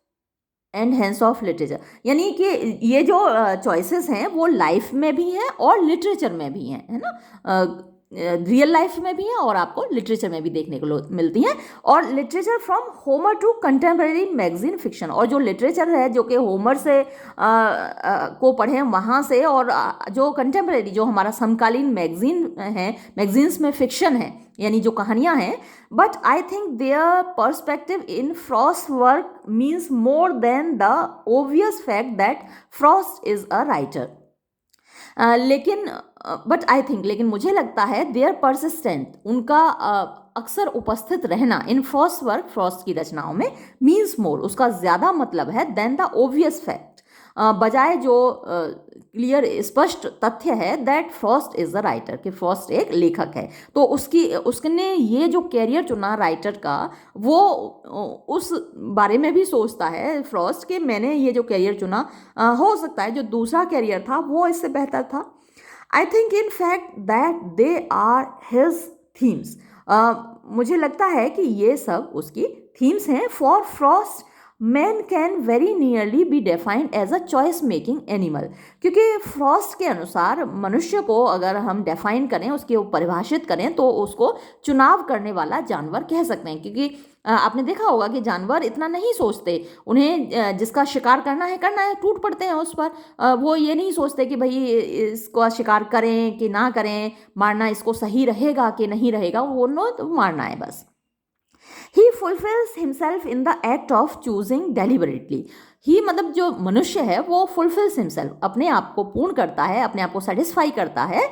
A: and hence of literature, यानी कि ये जो चॉइसेस हैं वो लाइफ में भी हैं और लिटरेचर में भी हैं, है ना। रियल लाइफ में भी हैं और आपको लिटरेचर में भी देखने को मिलती हैं। और literature from Homer to contemporary magazine fiction, और जो लिटरेचर है जो कि होमर से को पढ़ें वहाँ से, और जो कंटेम्परेरी, जो हमारा समकालीन मैगजीन है, मैगजीन्स में फिक्शन है, यानी जो कहानियाँ हैं। But I think their perspective in Frost work means more than the obvious fact that Frost is a writer. लेकिन मुझे लगता है देयर परसिस्टेंट, उनका अक्सर उपस्थित रहना इन फ्रॉस्ट वर्क, फ्रॉस्ट की रचनाओं में, मीन्स मोर, उसका ज़्यादा मतलब है देन द ओबियस फैक्ट, बजाय जो क्लियर स्पष्ट तथ्य है that Frost is the writer, कि फ्रॉस्ट एक लेखक है। तो उसने ये जो कैरियर चुना राइटर का, वो उस बारे में भी सोचता है फ्रॉस्ट कि मैंने ये जो कैरियर चुना, हो सकता है जो दूसरा कैरियर था वो इससे बेहतर था। I think in fact that they are his themes, मुझे लगता है कि ये सब उसकी थीम्स हैं। For Frost man can very nearly be defined as a choice making animal, क्योंकि फ्रॉस्ट के अनुसार मनुष्य को अगर हम डिफाइन करें, उसके परिभाषित करें, तो उसको चुनाव करने वाला जानवर कह सकते हैं। क्योंकि आपने देखा होगा कि जानवर इतना नहीं सोचते, उन्हें जिसका शिकार करना है, टूट पड़ते हैं उस पर। वो ये नहीं सोचते कि भाई इसको शिकार करें कि ना करें, मारना इसको सही रहेगा कि नहीं रहेगा, वो तो मारना है बस। He fulfills himself in the act of choosing deliberately. ही मतलब जो मनुष्य है वो fulfills himself, अपने आप को पूर्ण करता है, अपने आप को सेटिस्फाई करता है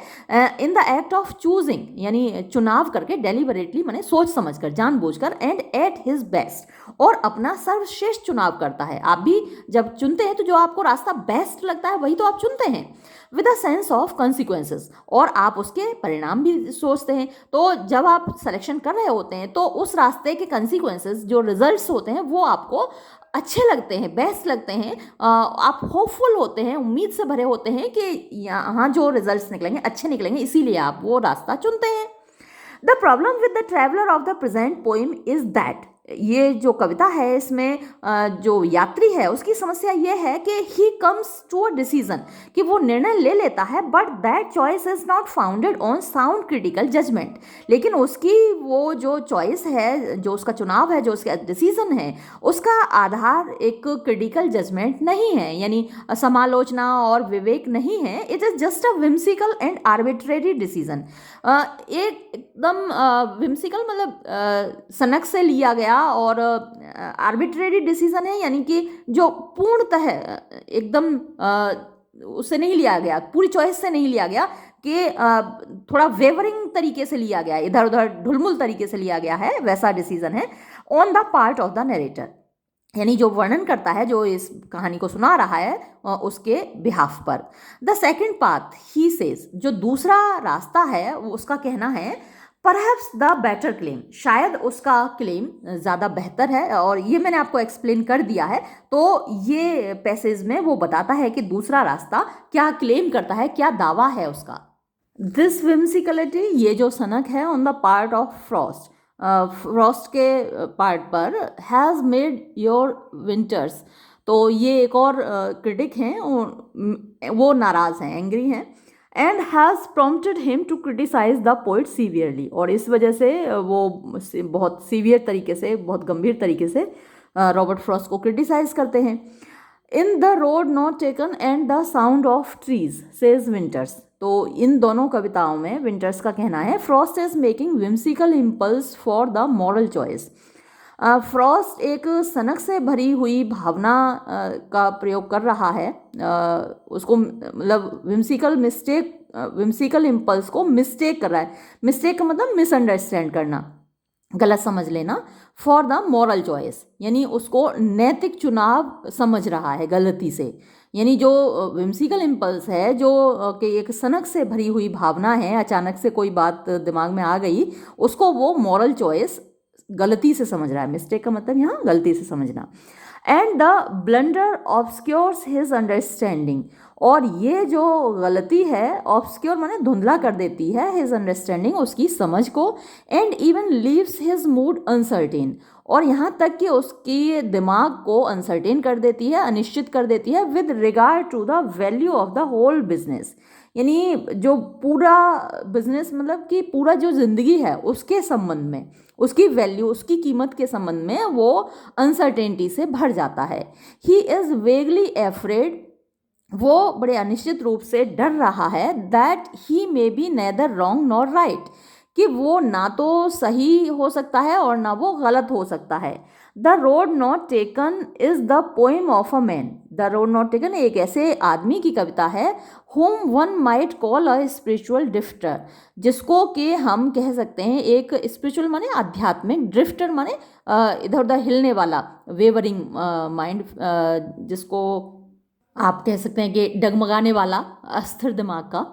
A: in the act of choosing, यानी चुनाव करके, deliberately माने सोच समझकर, जानबूझकर, and at his best, और अपना सर्वश्रेष्ठ चुनाव करता है। आप भी जब चुनते हैं तो जो आपको रास्ता बेस्ट लगता है वही तो आप चुनते हैं, with a sense of consequences, और आप उसके परिणाम भी सोचते हैं। तो जब आप सिलेक्शन कर रहे होते हैं तो उस रास्ते के कॉन्सिक्वेंसेस, जो रिजल्ट्स होते हैं, वो आपको अच्छे लगते हैं, बेस्ट लगते हैं, आप होपफुल होते हैं, उम्मीद से भरे होते हैं कि यहाँ जो रिजल्ट्स निकलेंगे अच्छे निकलेंगे, इसीलिए आप वो रास्ता चुनते हैं। The problem with the traveler of the present poem is that ये जो कविता है इसमें जो यात्री है उसकी समस्या ये है कि he comes to a decision, कि वो निर्णय ले लेता है, but that choice is not founded on sound critical judgment. लेकिन उसकी वो जो चॉइस है, जो उसका चुनाव है, जो उसका डिसीजन है, उसका आधार एक क्रिटिकल जजमेंट नहीं है, यानी समालोचना और विवेक नहीं है। It is just a whimsical and arbitrary decision. एकदम विम्सिकल मतलब सनक से लिया गया, और आर्बिट्रेरी डिसीजन है, यानी कि जो पूर्णतः एकदम उससे नहीं लिया गया, पूरी चॉइस से नहीं लिया गया, कि थोड़ा वेवरिंग तरीके से लिया गया, इधर उधर ढुलमुल तरीके से लिया गया है, वैसा डिसीजन है on the part of the narrator, यानी जो वर्णन करता है, जो इस कहानी को सुना रहा है, उसके बिहाफ पर। The second path he says, जो दूसरा रास्ता है उसका कहना है, परहैप्स द बेटर क्लेम, शायद उसका क्लेम ज़्यादा बेहतर है, और ये मैंने आपको एक्सप्लेन कर दिया है। तो ये पैसेज में वो बताता है कि दूसरा रास्ता क्या क्लेम करता है, क्या दावा है उसका। दिस विम्सिकलिटी, ये जो सनक है on the part of Frost, Frost के पार्ट पर, हैज़ मेड योर विंटर्स, तो ये एक और क्रिटिक हैं, वो नाराज़ हैं, एंग्री हैं, and has prompted him to criticize the poet severely, और इस वजह से वो बहुत सीवियर तरीके से, बहुत गंभीर तरीके से रॉबर्ट फ्रॉस्ट को क्रिटिसाइज करते हैं। In the road not taken and the sound of trees says winters, तो इन दोनों कविताओं में विंटर्स का कहना है, Frost is making whimsical impulse for the moral choice. Frost एक सनक से भरी हुई भावना का प्रयोग कर रहा है, उसको मतलब विम्सिकल इम्पल्स को मिस्टेक कर रहा है। मिस्टेक का मतलब मिसअंडरस्टैंड करना, गलत समझ लेना, फॉर द मॉरल चॉइस, यानी उसको नैतिक चुनाव समझ रहा है गलती से। यानी जो विम्सिकल इम्पल्स है, जो कि एक सनक से भरी हुई भावना है, अचानक से कोई बात दिमाग में आ गई, उसको वो मॉरल चॉइस गलती से समझ रहा है। मिस्टेक का मतलब यहाँ गलती से समझना। And the blunder obscures his understanding, और ये जो गलती है, ऑब्सक्योर माने धुंधला कर देती है, हिज अंडरस्टैंडिंग, उसकी समझ को, and even leaves his mood uncertain, और यहाँ तक कि उसकी दिमाग को अनसर्टेन कर देती है, अनिश्चित कर देती है, with regard to the value of the whole business, यानी जो पूरा बिजनेस मतलब कि पूरा जो जिंदगी है उसके संबंध में, उसकी वैल्यू, उसकी कीमत के संबंध में वो अनसर्टेनिटी से भर जाता है। ही इज़ वेगली एफ्रेड, वो बड़े अनिश्चित रूप से डर रहा है, that he may be neither wrong nor right, कि वो ना तो सही हो सकता है और ना वो गलत हो सकता है। The road not taken is the poem of a man, the road not taken एक ऐसे आदमी की कविता है, whom वन माइट कॉल अ स्पिरिचुअल ड्रिफ्टर, जिसको कि हम कह सकते हैं एक स्पिरिचुअल माने आध्यात्मिक, ड्रिफ्टर माने इधर उधर हिलने वाला, वेवरिंग माइंड, जिसको आप कह सकते हैं कि डगमगाने वाला, अस्थिर दिमाग का।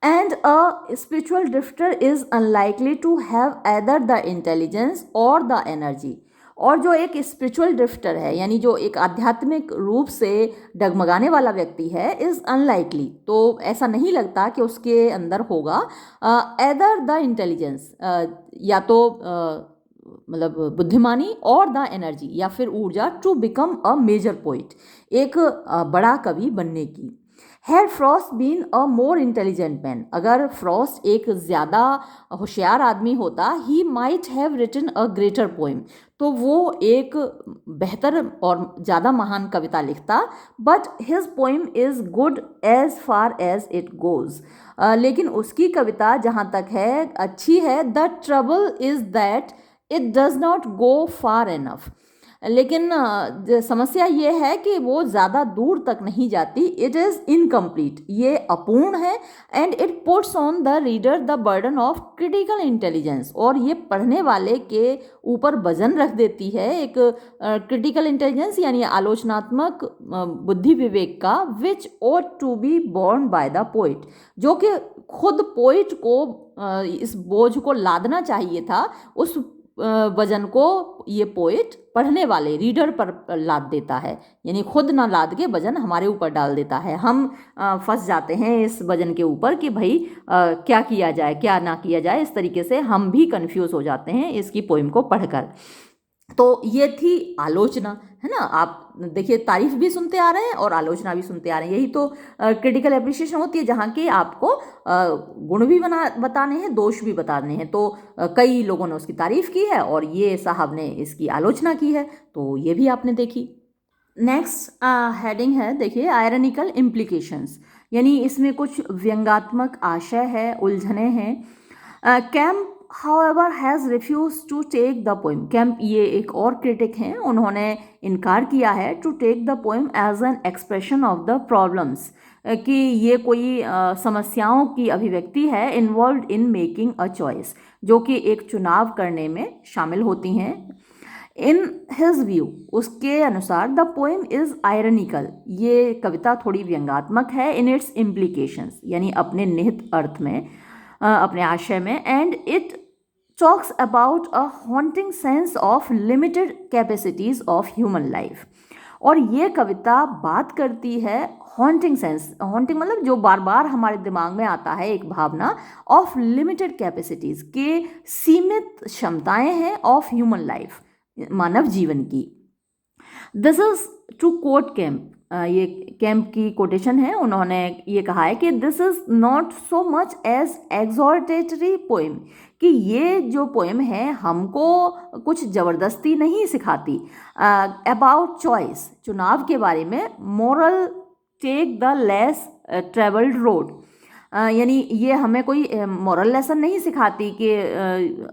A: And a spiritual drifter is unlikely to have either the intelligence or the energy, और जो एक स्पिरिचुअल ड्रिफ्टर है, यानी जो एक आध्यात्मिक रूप से डगमगाने वाला व्यक्ति है, इज़ अनलाइकली, तो ऐसा नहीं लगता कि उसके अंदर होगा एदर द इंटेलिजेंस, या तो मतलब बुद्धिमानी, और द एनर्जी या फिर ऊर्जा, to become a major poet, एक बड़ा कवि बनने की। Had Frost been a more intelligent man, अगर फ्रॉस्ट एक ज़्यादा होशियार आदमी होता, he might have written a greater poem, तो वो एक बेहतर और ज़्यादा महान कविता लिखता। But his poem is good as far as it goes, लेकिन उसकी कविता जहाँ तक है अच्छी है। The trouble is that it does not go far enough, लेकिन समस्या ये है कि वो ज़्यादा दूर तक नहीं जाती। इट इज़ इनकम्प्लीट, ये अपूर्ण है। And it puts on the reader the burden of critical intelligence, और ये पढ़ने वाले के ऊपर वजन रख देती है एक क्रिटिकल इंटेलिजेंस यानी आलोचनात्मक बुद्धि विवेक का, which ought to be borne by the poet, जो कि खुद पोइट को इस बोझ को लादना चाहिए था, उस वजन को ये पोइट पढ़ने वाले रीडर पर लाद देता है, यानी खुद ना लाद के वजन हमारे ऊपर डाल देता है। हम फंस जाते हैं इस वजन के ऊपर कि भाई क्या किया जाए क्या ना किया जाए, इस तरीके से हम भी कंफ्यूज हो जाते हैं इसकी पोइम को पढ़कर। तो ये थी आलोचना, है ना। आप देखिए, तारीफ भी सुनते आ रहे हैं और आलोचना भी सुनते आ रहे हैं, यही तो क्रिटिकल एप्रिसिएशन होती है, जहाँ की आपको गुण भी बताने हैं, दोष भी बताने हैं। तो कई लोगों ने उसकी तारीफ की है और ये साहब ने इसकी आलोचना की है, तो ये भी आपने देखी। नेक्स्ट हेडिंग है, देखिए, आयरनिकल इम्प्लीकेशंस, यानी इसमें कुछ व्यंग्यात्मक आशय है, उलझने हैं। Kemp however has refuse to take the poem, Kemp ये एक और क्रिटिक हैं, उन्होंने इनकार किया है to take the poem as an expression of the problems, कि ये कोई समस्याओं की अभिव्यक्ति है, involve in making a choice, जो कि एक चुनाव करने में शामिल होती हैं। इन हिज व्यू, उसके अनुसार, द पोएम इज आयरनिकल, ये कविता थोड़ी व्यंग्यात्मक है, इन इट्स इम्प्लीकेशंस, यानी अपने निहित अर्थ में, अपने आशय में, and it talks about a haunting sense of limited capacities of human life. और ये कविता बात करती है हॉन्टिंग सेंस, हॉन्टिंग मतलब जो बार बार हमारे दिमाग में आता है, एक भावना, ऑफ लिमिटेड कैपेसिटीज, के सीमित क्षमताएं हैं, ऑफ ह्यूमन लाइफ, मानव जीवन की। This is to quote Kemp, ये कैम्प की कोटेशन है, उन्होंने ये कहा है कि this is not so much as exhortatory poem, कि ये जो पोएम है हमको कुछ ज़बरदस्ती नहीं सिखाती, अबाउट चॉइस, चुनाव के बारे में, moral take the less travelled road, यानी ये हमें कोई मॉरल लेसन नहीं सिखाती कि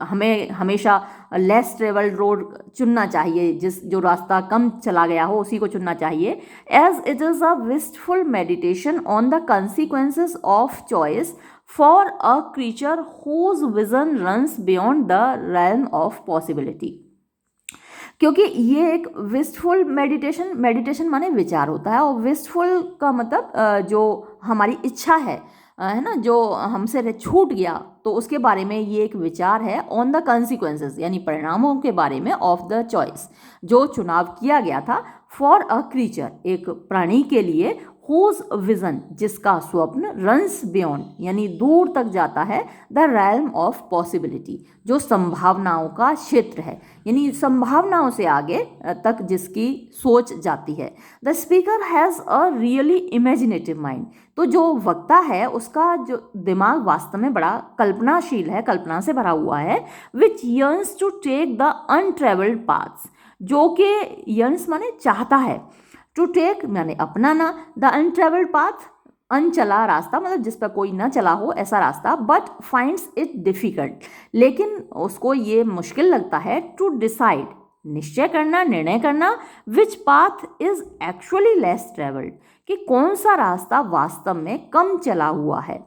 A: हमें हमेशा लेस ट्रेवल्ड रोड चुनना चाहिए, जो रास्ता कम चला गया हो उसी को चुनना चाहिए, as it is a wistful meditation on the consequences of choice for a creature whose vision runs beyond the realm of possibility. क्योंकि ये एक विस्टफुल मेडिटेशन माने विचार होता है, और विस्टफुल का मतलब जो हमारी इच्छा है ना, जो हमसे छूट गया, तो उसके बारे में ये एक विचार है, ऑन द कंसिक्वेंसेस, यानी परिणामों के बारे में, ऑफ द चॉइस, जो चुनाव किया गया था, फॉर अ क्रीचर, एक प्राणी के लिए, हुज विजन, जिसका स्वप्न, रन्स बियॉन्ड, यानी दूर तक जाता है, द रैल्म ऑफ पॉसिबिलिटी, जो संभावनाओं का क्षेत्र है, यानी संभावनाओं से आगे तक जिसकी सोच जाती है। The speaker has a really imaginative mind, तो जो वक्ता है उसका जो दिमाग वास्तव में बड़ा कल्पनाशील है, कल्पना से भरा हुआ है, which yearns to take the untravelled paths, जो कि यर्न्स माने चाहता है, टू टेक माने अपनाना, द अनट्रेवल्ड पाथ, अनचला रास्ता मतलब जिस पर कोई ना चला हो ऐसा रास्ता, बट फाइंड्स इट डिफिकल्ट, लेकिन उसको ये मुश्किल लगता है, टू डिसाइड, निश्चय करना, निर्णय करना, विच path is actually less travelled, कि कौन सा रास्ता वास्तव में कम चला हुआ है।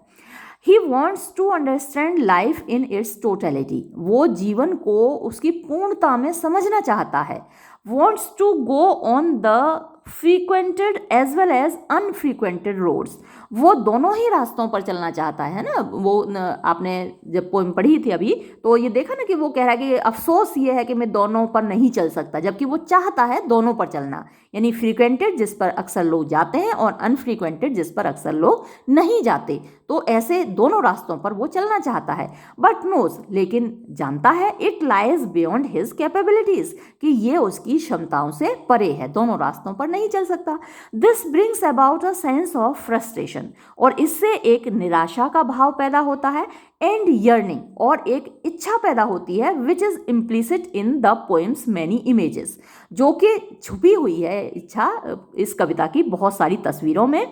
A: He wants to understand life in its totality, वो जीवन को उसकी पूर्णता में समझना चाहता है। Wants to go on the frequented as well as unfrequented roads, वो दोनों ही रास्तों पर चलना चाहता है ना। आपने जब पोएम पढ़ी थी अभी, तो ये देखा ना कि वो कह रहा है कि अफसोस ये है कि मैं दोनों पर नहीं चल सकता, जबकि वो चाहता है दोनों पर चलना, यानी फ्रीक्वेंटेड जिस पर अक्सर लोग जाते हैं और अनफ्रीक्वेंटेड जिस पर अक्सर लोग नहीं जाते, तो ऐसे दोनों रास्तों पर वो चलना चाहता है। बट नोज, लेकिन जानता है, it lies beyond his capabilities, कि ये उसकी क्षमताओं से परे है, दोनों रास्तों पर नहीं चल सकता। This brings about a sense of frustration, और इससे एक निराशा का भाव पैदा होता है, एंड यर्निंग, और एक इच्छा पैदा होती है, which is implicit in the poems many images, जो कि छुपी हुई है इच्छा इस कविता की बहुत सारी तस्वीरों में।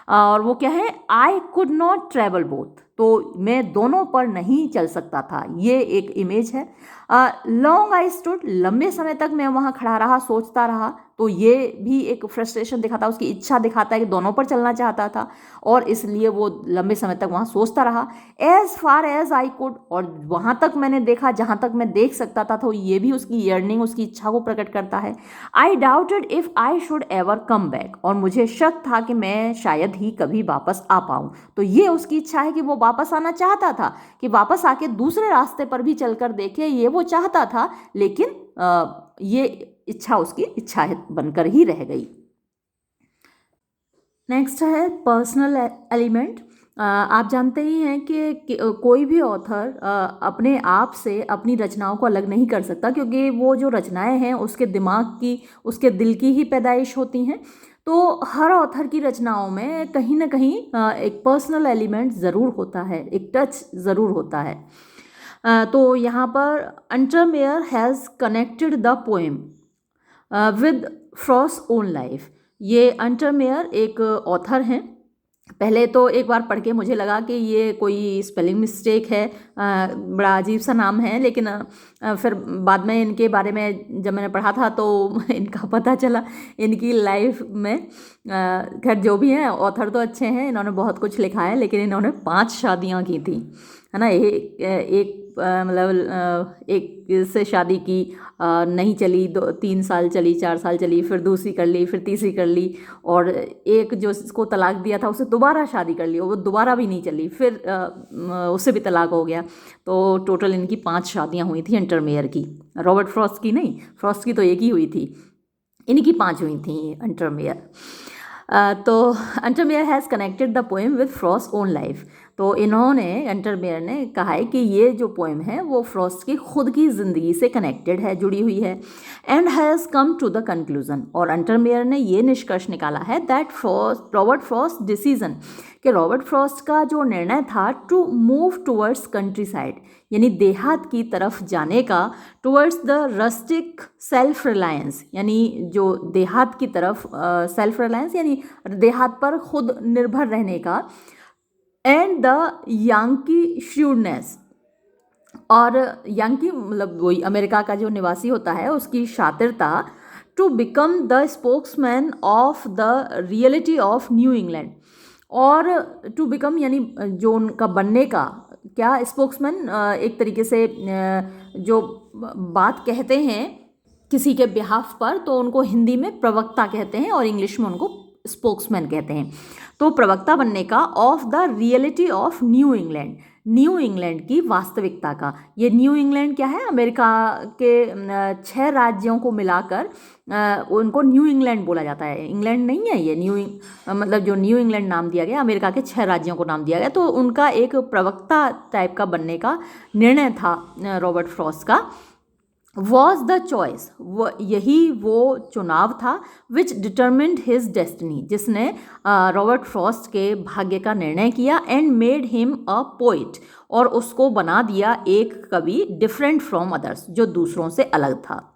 A: और वो क्या है, I could not travel both, तो मैं दोनों पर नहीं चल सकता था, ये एक इमेज है। लॉन्ग आई स्टूड, लंबे समय तक मैं वहाँ खड़ा रहा, सोचता रहा, तो ये भी एक फ्रस्ट्रेशन दिखाता है, उसकी इच्छा दिखाता है कि दोनों पर चलना चाहता था और इसलिए वो लंबे समय तक वहाँ सोचता रहा। As far as I could, और वहाँ तक मैंने देखा जहाँ तक मैं देख सकता था, तो ये भी उसकी यर्निंग, उसकी इच्छा को प्रकट करता है। आई doubted if I should ever come back, और मुझे शक था कि मैं शायद ही कभी वापस आ पाऊँ, तो ये उसकी इच्छा है कि वो वापस आना चाहता था, कि वापस आके दूसरे रास्ते पर भी चलकर देखे, ये वो चाहता था, लेकिन ये इच्छा उसकी इच्छा बनकर ही रह गई। नेक्स्ट है पर्सनल एलिमेंट। आप जानते ही हैं कि कोई भी ऑथर अपने आप से अपनी रचनाओं को अलग नहीं कर सकता, क्योंकि वो जो रचनाएं हैं उसके दिमाग की, उसके दिल की ही पैदाइश होती हैं। तो हर ऑथर की रचनाओं में कहीं ना कहीं एक पर्सनल एलिमेंट ज़रूर होता है, एक टच ज़रूर होता है। तो यहाँ पर Untermeyer has connected the poem with Frost own life. ये अंटरमेयर एक ऑथर हैं। पहले तो एक बार पढ़ के मुझे लगा कि ये कोई स्पेलिंग मिस्टेक है, बड़ा अजीब सा नाम है, लेकिन फिर बाद में इनके बारे में जब मैंने पढ़ा था तो इनका पता चला। इनकी लाइफ में खैर जो भी है, ऑथर तो अच्छे हैं, इन्होंने बहुत कुछ लिखा है, लेकिन इन्होंने 5 शादियाँ की थी, है ना। एक मतलब एक से शादी की, नहीं चली, 3 साल चली, 4 साल चली, फिर दूसरी कर ली, फिर तीसरी कर ली, और एक जो इसको तलाक दिया था उससे दोबारा शादी कर ली, वो दोबारा भी नहीं चली, फिर उससे भी तलाक हो गया। तो टोटल इनकी 5 शादियाँ हुई थी अंटरमेयर की। रॉबर्ट फ्रॉस्ट की नहीं, फ्रॉस्ट की तो एक ही हुई थी, इनकी 5 हुई थी अंटरमेयर। तो Untermeyer has connected the poem with Frost own life. तो इन्होंने, अंटरमेयर ने कहा है कि ये जो पोएम है वो फ्रॉस्ट की खुद की ज़िंदगी से कनेक्टेड है, जुड़ी हुई है। And has come to the conclusion, और अंटरमेयर ने ये निष्कर्ष निकाला है दैट रॉबर्ट फ्रॉस्ट डिसीजन, कि रॉबर्ट फ्रॉस्ट का जो निर्णय था to move towards countryside, यानी देहात की तरफ जाने का, towards the rustic self reliance, यानी जो देहात की तरफ सेल्फ रिलायंस यानी देहात पर खुद निर्भर रहने का, एंड द यांकी श्रूडनेस, और यांकी मतलब वही अमेरिका का जो निवासी होता है उसकी शातिरता, to become the spokesman of the reality of New England, और टू बिकम यानी जो उनका बनने का, क्या स्पोक्समैन एक तरीके से जो बात कहते हैं किसी के बिहाफ पर, तो उनको हिंदी में प्रवक्ता कहते हैं और इंग्लिश में उनको स्पोक्समैन कहते हैं। तो प्रवक्ता बनने का, of the reality of New England, new England की वास्तविकता का। ये न्यू इंग्लैंड क्या है, अमेरिका के 6 राज्यों को मिलाकर उनको न्यू इंग्लैंड बोला जाता है। इंग्लैंड नहीं है ये, मतलब जो न्यू इंग्लैंड नाम दिया गया, अमेरिका के 6 राज्यों को नाम दिया गया। तो उनका एक प्रवक्ता टाइप का बनने का निर्णय था रॉबर्ट फ्रॉस्ट का। वॉज द चॉइस, यही वो चुनाव था, विच डिटर्मिन्ड हिज डेस्टिनी, जिसने रॉबर्ट फ्रॉस्ट के भाग्य का निर्णय किया, and made him a poet, और उसको बना दिया एक कवि, डिफरेंट फ्रॉम अदर्स, जो दूसरों से अलग था।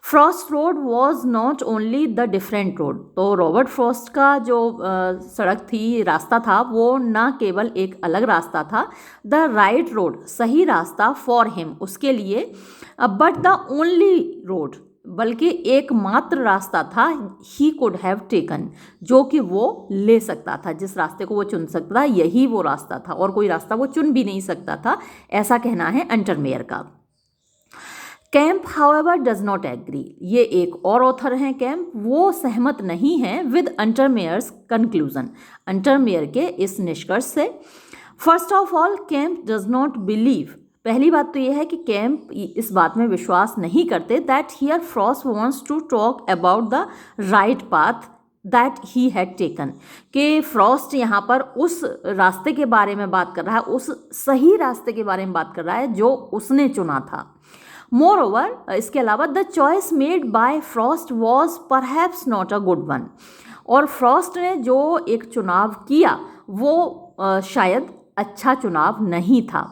A: Frost road was not only the different road, तो रॉबर्ट फ्रॉस्ट का जो सड़क थी, रास्ता था, वो ना केवल एक अलग रास्ता था, द राइट रोड, सही रास्ता, फॉर हिम, उसके लिए, बट द ओनली रोड, बल्कि एकमात्र रास्ता था, ही कुड हैव टेकन, जो कि वो ले सकता था, जिस रास्ते को वो चुन सकता था, यही वो रास्ता था, और कोई रास्ता वो चुन भी नहीं सकता था, ऐसा कहना है अंटरमेयर का। Kemp however does not agree, ये एक और ऑथर हैं कैंप, वो सहमत नहीं हैं विद अंटरमेयर्स कंक्लूजन, अंटरमेयर के इस निष्कर्ष से। First of all, camp does not believe, पहली बात तो यह है कि कैंप इस बात में विश्वास नहीं करते that here Frost wants to talk about the right path that he had taken, कि फ्रॉस्ट यहाँ पर उस रास्ते के बारे में बात कर रहा है, उस सही रास्ते के बारे में बात कर रहा है जो उसने चुना था। मोर ओवर, इसके अलावा, the choice made by Frost was perhaps not a good one, और फ्रॉस्ट ने जो एक चुनाव किया वो शायद अच्छा चुनाव नहीं था।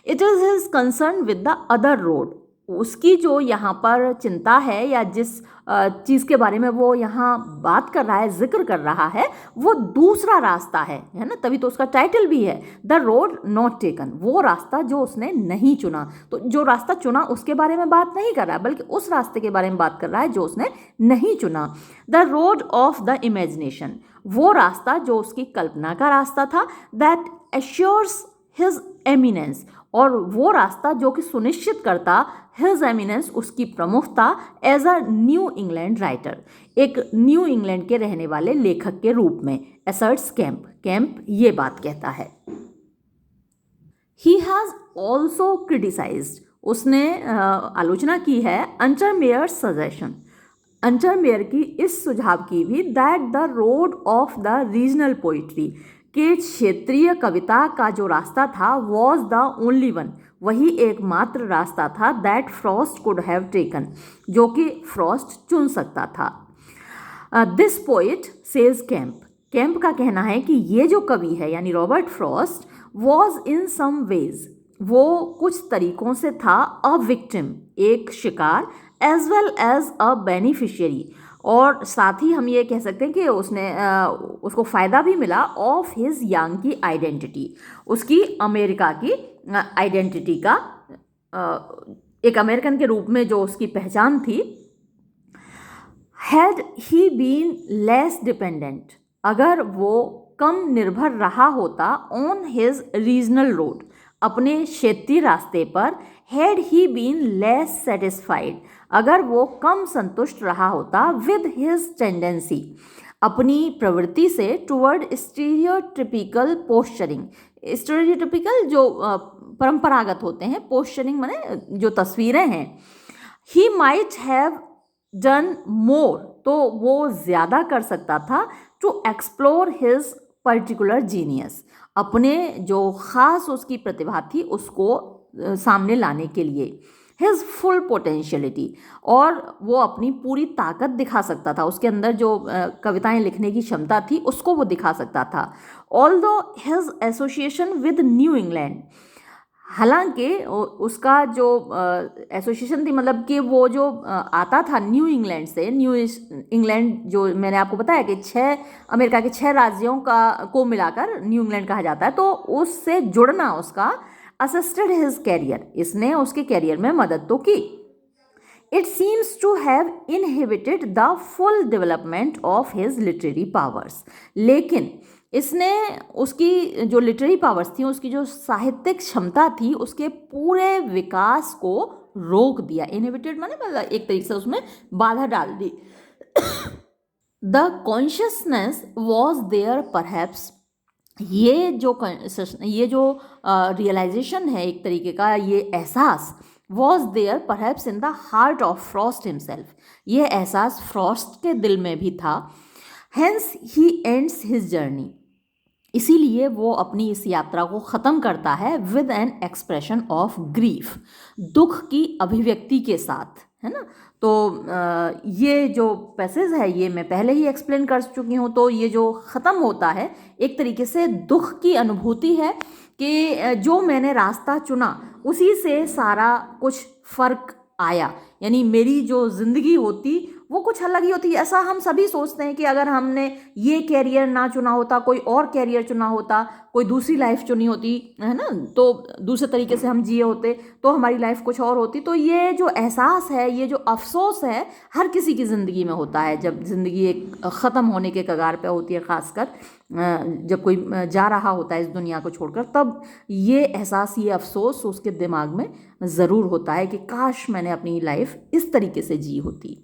A: It is his concern with the other road, उसकी जो यहाँ पर चिंता है, या जिस चीज़ के बारे में वो यहाँ बात कर रहा है, जिक्र कर रहा है, वो दूसरा रास्ता है ना, तभी तो उसका टाइटल भी है द रोड नॉट टेकन, वो रास्ता जो उसने नहीं चुना। तो जो रास्ता चुना उसके बारे में बात नहीं कर रहा है, बल्कि उस रास्ते के बारे में बात कर रहा है जो उसने नहीं चुना। The road of the imagination, वो रास्ता जो उसकी कल्पना का रास्ता था, दैट एश्योर्स हिज एमिनेंस, और वो रास्ता जो कि सुनिश्चित करता हिज एमिनेंस, उसकी प्रमुखता, as a New England writer, एक न्यू इंग्लैंड के रहने वाले लेखक के रूप में, असर्ट्स कैंप ये बात कहता है। ही हैज़ ऑल्सो क्रिटिसाइज्ड, उसने आलोचना की है अंटरमेयर सजेशन, अंटरमेयर की इस सुझाव की भी, that the road of the regional poetry, कि क्षेत्रीय कविता का जो रास्ता था वॉज द ओनली वन, वही एकमात्र रास्ता था that Frost could have taken, जो कि फ्रॉस्ट चुन सकता था। This poet says Kemp, Kemp का कहना है कि ये जो कवि है यानी Robert Frost was in some ways, वो कुछ तरीकों से था अ विक्टिम, एक शिकार, as well as a beneficiary, और साथ ही हम ये कह सकते हैं कि उसको फ़ायदा भी मिला ऑफ हिज यांग की आइडेंटिटी, उसकी अमेरिका की आइडेंटिटी का, एक अमेरिकन के रूप में जो उसकी पहचान थी। Had he been less dependent, अगर वो कम निर्भर रहा होता ऑन हिज रीजनल रोड, अपने क्षेत्रीय रास्ते पर, had he been less satisfied, अगर वो कम संतुष्ट रहा होता विद हिज टेंडेंसी, अपनी प्रवृत्ति से, टुवर्ड स्टीरियोटिपिकल पोस्चरिंग, स्टीरियोटिपिकल जो परंपरागत होते हैं, पोस्चरिंग माने जो तस्वीरें हैं, he might have done more, तो वो ज़्यादा कर सकता था, to explore his particular genius, अपने जो ख़ास उसकी प्रतिभा थी उसको सामने लाने के लिए, हिज फुल पोटेंशियलिटी, और वो अपनी पूरी ताकत दिखा सकता था, उसके अंदर जो कविताएं लिखने की क्षमता थी उसको वो दिखा सकता था। Although his association with new England, हालांकि उसका जो एसोसिएशन थी, मतलब कि वो जो आता था न्यू इंग्लैंड से, न्यू इंग्लैंड जो मैंने आपको बताया कि अमेरिका के 6 राज्यों को मिलाकर न्यू इंग्लैंड कहा जाता है, तो उससे जुड़ना उसका असिस्टेड हिज कैरियर, इसने उसके कैरियर में मदद तो की। It seems to have inhibited the full development of his literary powers, लेकिन इसने उसकी जो लिटरेरी पावर्स थी, उसकी जो साहित्यिक क्षमता थी, उसके पूरे विकास को रोक दिया। इनहिबिटेड माने मतलब एक तरीके से उसमें बाधा डाल दी। The consciousness was there perhaps, ये जो रियलाइजेशन है एक तरीके का, ये एहसास, was there perhaps in the heart of Frost himself, ये एहसास फ्रॉस्ट के दिल में भी था। Hence he ends his journey, इसीलिए वो अपनी इस यात्रा को ख़त्म करता है with an expression of grief, दुख की अभिव्यक्ति के साथ, है ना। तो ये जो पैसेज है ये मैं पहले ही एक्सप्लेन कर चुकी हूँ, तो ये जो ख़त्म होता है एक तरीके से दुख की अनुभूति है कि जो मैंने रास्ता चुना उसी से सारा कुछ फ़र्क आया, यानी मेरी जो ज़िंदगी होती वो कुछ अलग ही होती है। ऐसा हम सभी सोचते हैं कि अगर हमने ये कैरियर ना चुना होता, कोई और कैरियर चुना होता, कोई दूसरी लाइफ चुनी होती, है ना, तो दूसरे तरीके से हम जिए होते तो हमारी लाइफ कुछ और होती। तो ये जो एहसास है, ये जो अफसोस है, हर किसी की ज़िंदगी में होता है जब ज़िंदगी एक ख़त्म होने के कगार पे होती है, ख़ासकर जब कोई जा रहा होता है इस दुनिया को छोड़कर, तब ये एहसास, ये अफसोस उसके दिमाग में ज़रूर होता है कि काश मैंने अपनी लाइफ इस तरीके से जी होती।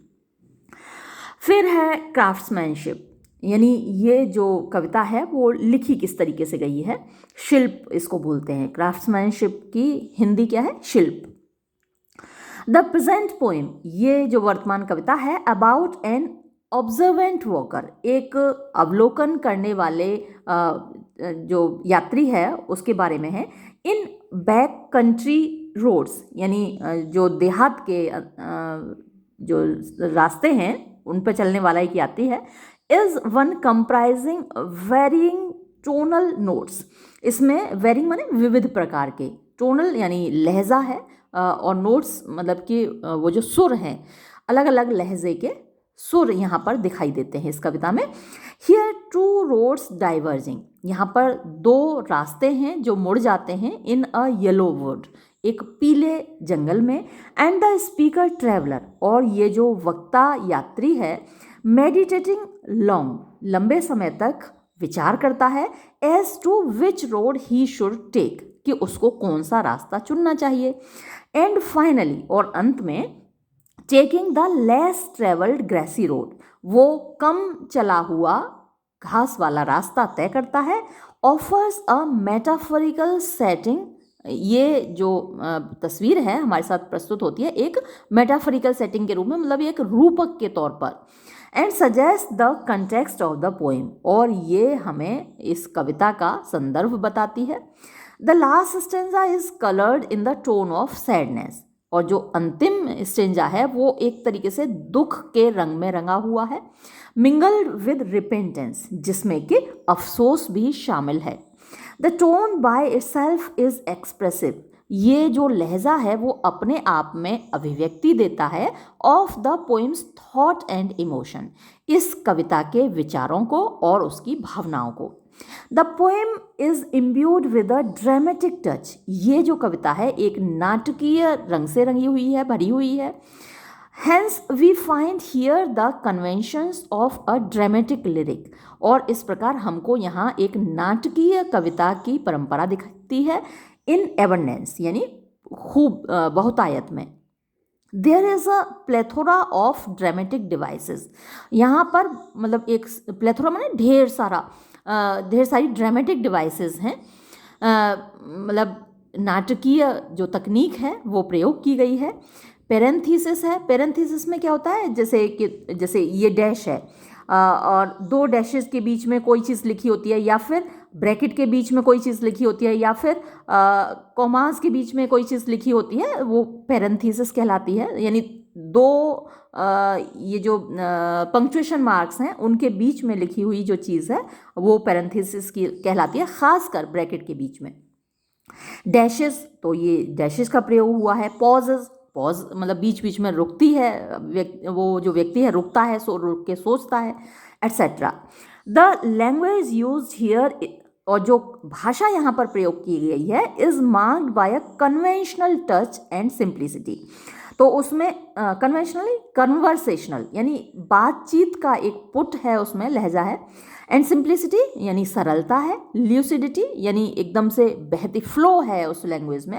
A: फिर है क्राफ्ट्समैनशिप, यानी ये जो कविता है वो लिखी किस तरीके से गई है, शिल्प इसको बोलते हैं। क्राफ्ट्समैनशिप की हिंदी क्या है, शिल्प। द प्रेजेंट पोएम, ये जो वर्तमान कविता है, अबाउट एन ऑब्जर्वेंट वॉकर, एक अवलोकन करने वाले जो यात्री है उसके बारे में है। इन बैक कंट्री रोड्स, यानी जो देहात के जो रास्ते हैं उन पर चलने वाला एक यात्री है। Is one comprising varying tonal notes, इसमें वेरिंग माने विविध प्रकार के, टोनल यानी लहजा है, और नोट्स मतलब कि वो जो सुर हैं, अलग अलग लहजे के सुर यहाँ पर दिखाई देते हैं इस कविता में। हियर टू रोड्स डाइवर्जिंग, यहाँ पर 2 रास्ते हैं जो मुड़ जाते हैं। इन अ येलो वुड, एक पीले जंगल में। एंड द स्पीकर ट्रैवलर, और ये जो वक्ता यात्री है, मेडिटेटिंग लॉन्ग, लंबे समय तक विचार करता है, as to which road he should take, कि उसको कौन सा रास्ता चुनना चाहिए। एंड फाइनली, और अंत में, taking the less travelled grassy road, वो कम चला हुआ घास वाला रास्ता तय करता है। ऑफर्स अ मेटाफोरिकल सेटिंग, ये जो तस्वीर है हमारे साथ प्रस्तुत होती है एक मेटाफोरिकल सेटिंग के रूप में, मतलब एक रूपक के तौर पर। And suggest the context of the poem, और ये हमें इस कविता का संदर्भ बताती है। The last stanza is coloured in the tone of sadness, और जो अंतिम स्टेंजा है वो एक तरीके से दुख के रंग में रंगा हुआ है, मिंगल्ड विद रिपेंटेंस, जिसमें कि अफसोस भी शामिल है। The tone by itself is expressive, ये जो लहजा है वो अपने आप में अभिव्यक्ति देता है of the poems thought and emotion, इस कविता के विचारों को और उसकी भावनाओं को। The poem is imbued with a dramatic touch, ये जो कविता है एक नाटकीय रंग से रंगी हुई है, भरी हुई है। Hence we find here the conventions of a dramatic lyric, और इस प्रकार हमको यहाँ एक नाटकीय कविता की परंपरा दिखती है इन एबंडेंस, यानी खूब बहुतायत में। There is a plethora of dramatic devices, यहाँ पर मतलब एक प्लेथोरा माने ढेर सारी ड्रामेटिक डिवाइसेस हैं, मतलब नाटकीय जो तकनीक है वो प्रयोग की गई है। पेरेंथीसिस है, पेरेंथीसिस में क्या होता है, जैसे ये डैश है और दो डैशेस के बीच में कोई चीज़ लिखी होती है, या फिर ब्रैकेट के बीच में कोई चीज़ लिखी होती है, या फिर कॉमास के बीच में कोई चीज़ लिखी होती है, वो पेरेंथीसिस कहलाती है। यानी दो ये जो पंक्चुएशन मार्क्स हैं उनके बीच में लिखी हुई जो चीज़ है वो पेरेंथीसिस की कहलाती है, खासकर ब्रैकेट के बीच में। डैशेस, तो ये डैशेस का प्रयोग हुआ है। पॉज मतलब बीच बीच में रुकती है, वो जो व्यक्ति है रुकता है, रुक के सोचता है, etcetera. The language use here, और जो भाषा यहाँ पर प्रयोग की गई है, is marked by a conventional touch and simplicity. तो उसमें कन्वेंशनली कन्वर्सेशनल यानी बातचीत का एक पुट है, उसमें लहजा है, एंड सिंप्लिसिटी यानी सरलता है, ल्यूसिडिटी यानी एकदम से बहती फ्लो है उस लैंग्वेज में,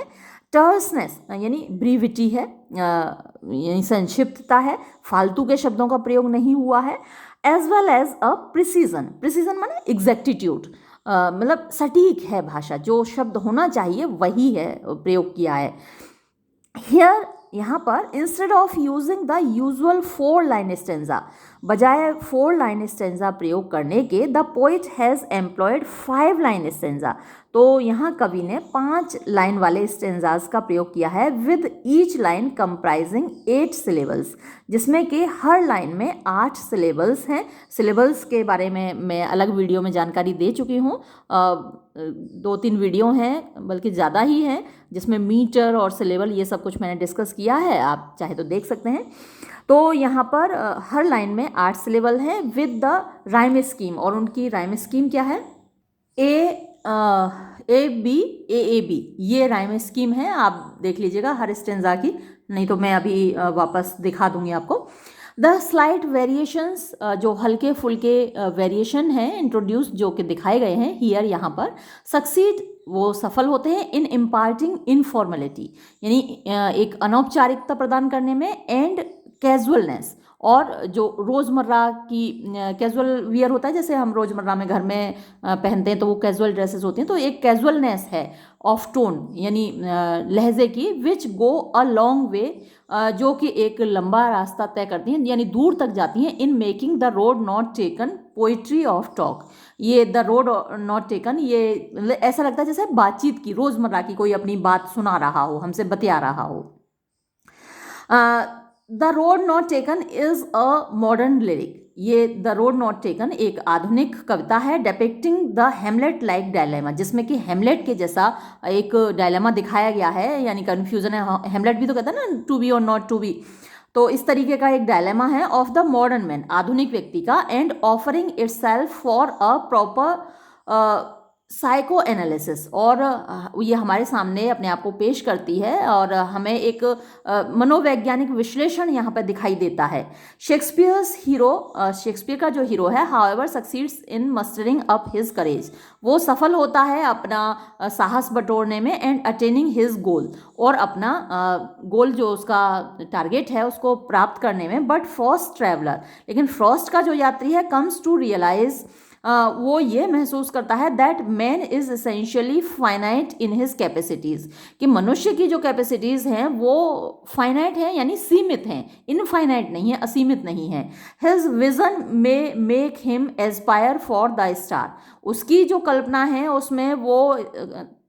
A: टर्सनेस यानी ब्रीविटी है, यानी संक्षिप्तता है, फालतू के शब्दों का प्रयोग नहीं हुआ है, as well as a precision माने एग्जैक्टिट्यूड, मतलब सटीक है भाषा, जो शब्द होना चाहिए वही है प्रयोग किया है। हियर यहाँ पर instead of using the usual 4 line stanza, बजाय 4 लाइन स्टेंजा प्रयोग करने के, the poet has employed 5 line stanza, तो यहाँ कवि ने 5 लाइन वाले स्टेंजाज का प्रयोग किया है, with each line comprising 8 syllables, जिसमें कि हर लाइन में 8 सिलेबल्स हैं। सिलेबल्स के बारे में मैं अलग वीडियो में जानकारी दे चुकी हूँ, 2-3 वीडियो हैं, बल्कि ज़्यादा ही हैं, जिसमें मीटर और सिलेबल ये सब कुछ मैंने डिस्कस किया है, आप चाहे तो देख सकते हैं। तो यहाँ पर हर लाइन में 8 सिलेबल हैं विद द राइम स्कीम, और उनकी राइम स्कीम क्या है, ए बी ए बी, ये राइम स्कीम है, आप देख लीजिएगा हर स्टेंजा की, नहीं तो मैं अभी वापस दिखा दूंगी आपको। द स्लाइट वेरिएशंस, जो हल्के फुल्के वेरिएशन हैं इंट्रोड्यूस जो कि दिखाए गए हैं हियर यहाँ पर, सक्सीड वो सफल होते हैं इन इम्पार्टिंग इनफॉर्मेलिटी यानी एक अनौपचारिकता प्रदान करने में, एंड कैजुअलनेस, और जो रोज़मर्रा की कैजुअल वियर होता है, जैसे हम रोज़मर्रा में घर में पहनते हैं तो वो कैजुअल ड्रेसेस होती हैं, तो एक कैजुअलनेस है ऑफ टोन यानी लहजे की, विच गो अ लॉन्ग वे, जो कि एक लंबा रास्ता तय करती हैं यानी दूर तक जाती हैं, in making the road not taken poetry of talk. ये द रोड नॉट टेकन, ये ऐसा लगता है जैसे बातचीत की, रोज़मर्रा की कोई अपनी बात सुना रहा हो, हमसे बतिया रहा हो। The road not taken is a modern lyric, ये द रोड नॉट टेकन एक आधुनिक कविता है, depicting the Hamlet like dilemma, जिसमें कि हेमलेट के जैसा एक डायलेमा दिखाया गया है, यानी कन्फ्यूजन है, हेमलेट भी तो कहता है ना, टू बी और नॉट टू बी, तो इस तरीके का एक डायलेमा है ऑफ द मॉडर्न मैन, आधुनिक व्यक्ति का, and offering itself for a proper psycho analysis, और ये हमारे सामने अपने आप को पेश करती है और हमें एक मनोवैज्ञानिक विश्लेषण यहाँ पर दिखाई देता है। शेक्सपियर का जो हीरो है, however succeeds in mustering up his courage, वो सफल होता है अपना साहस बटोरने में, एंड अटेनिंग हिज गोल, और अपना गोल जो उसका टारगेट है उसको प्राप्त करने में, बट फ्रॉस्ट ट्रैवलर, लेकिन फ्रॉस्ट का जो यात्री है, कम्स टू रियलाइज वो ये महसूस करता है that man is essentially finite in his capacities, कि मनुष्य की जो कैपेसिटीज़ हैं वो फाइनाइट हैं, यानी सीमित हैं, इनफाइनाइट नहीं है, असीमित नहीं है। हिज विजन में make him Aspire for the star, उसकी जो कल्पना है उसमें वो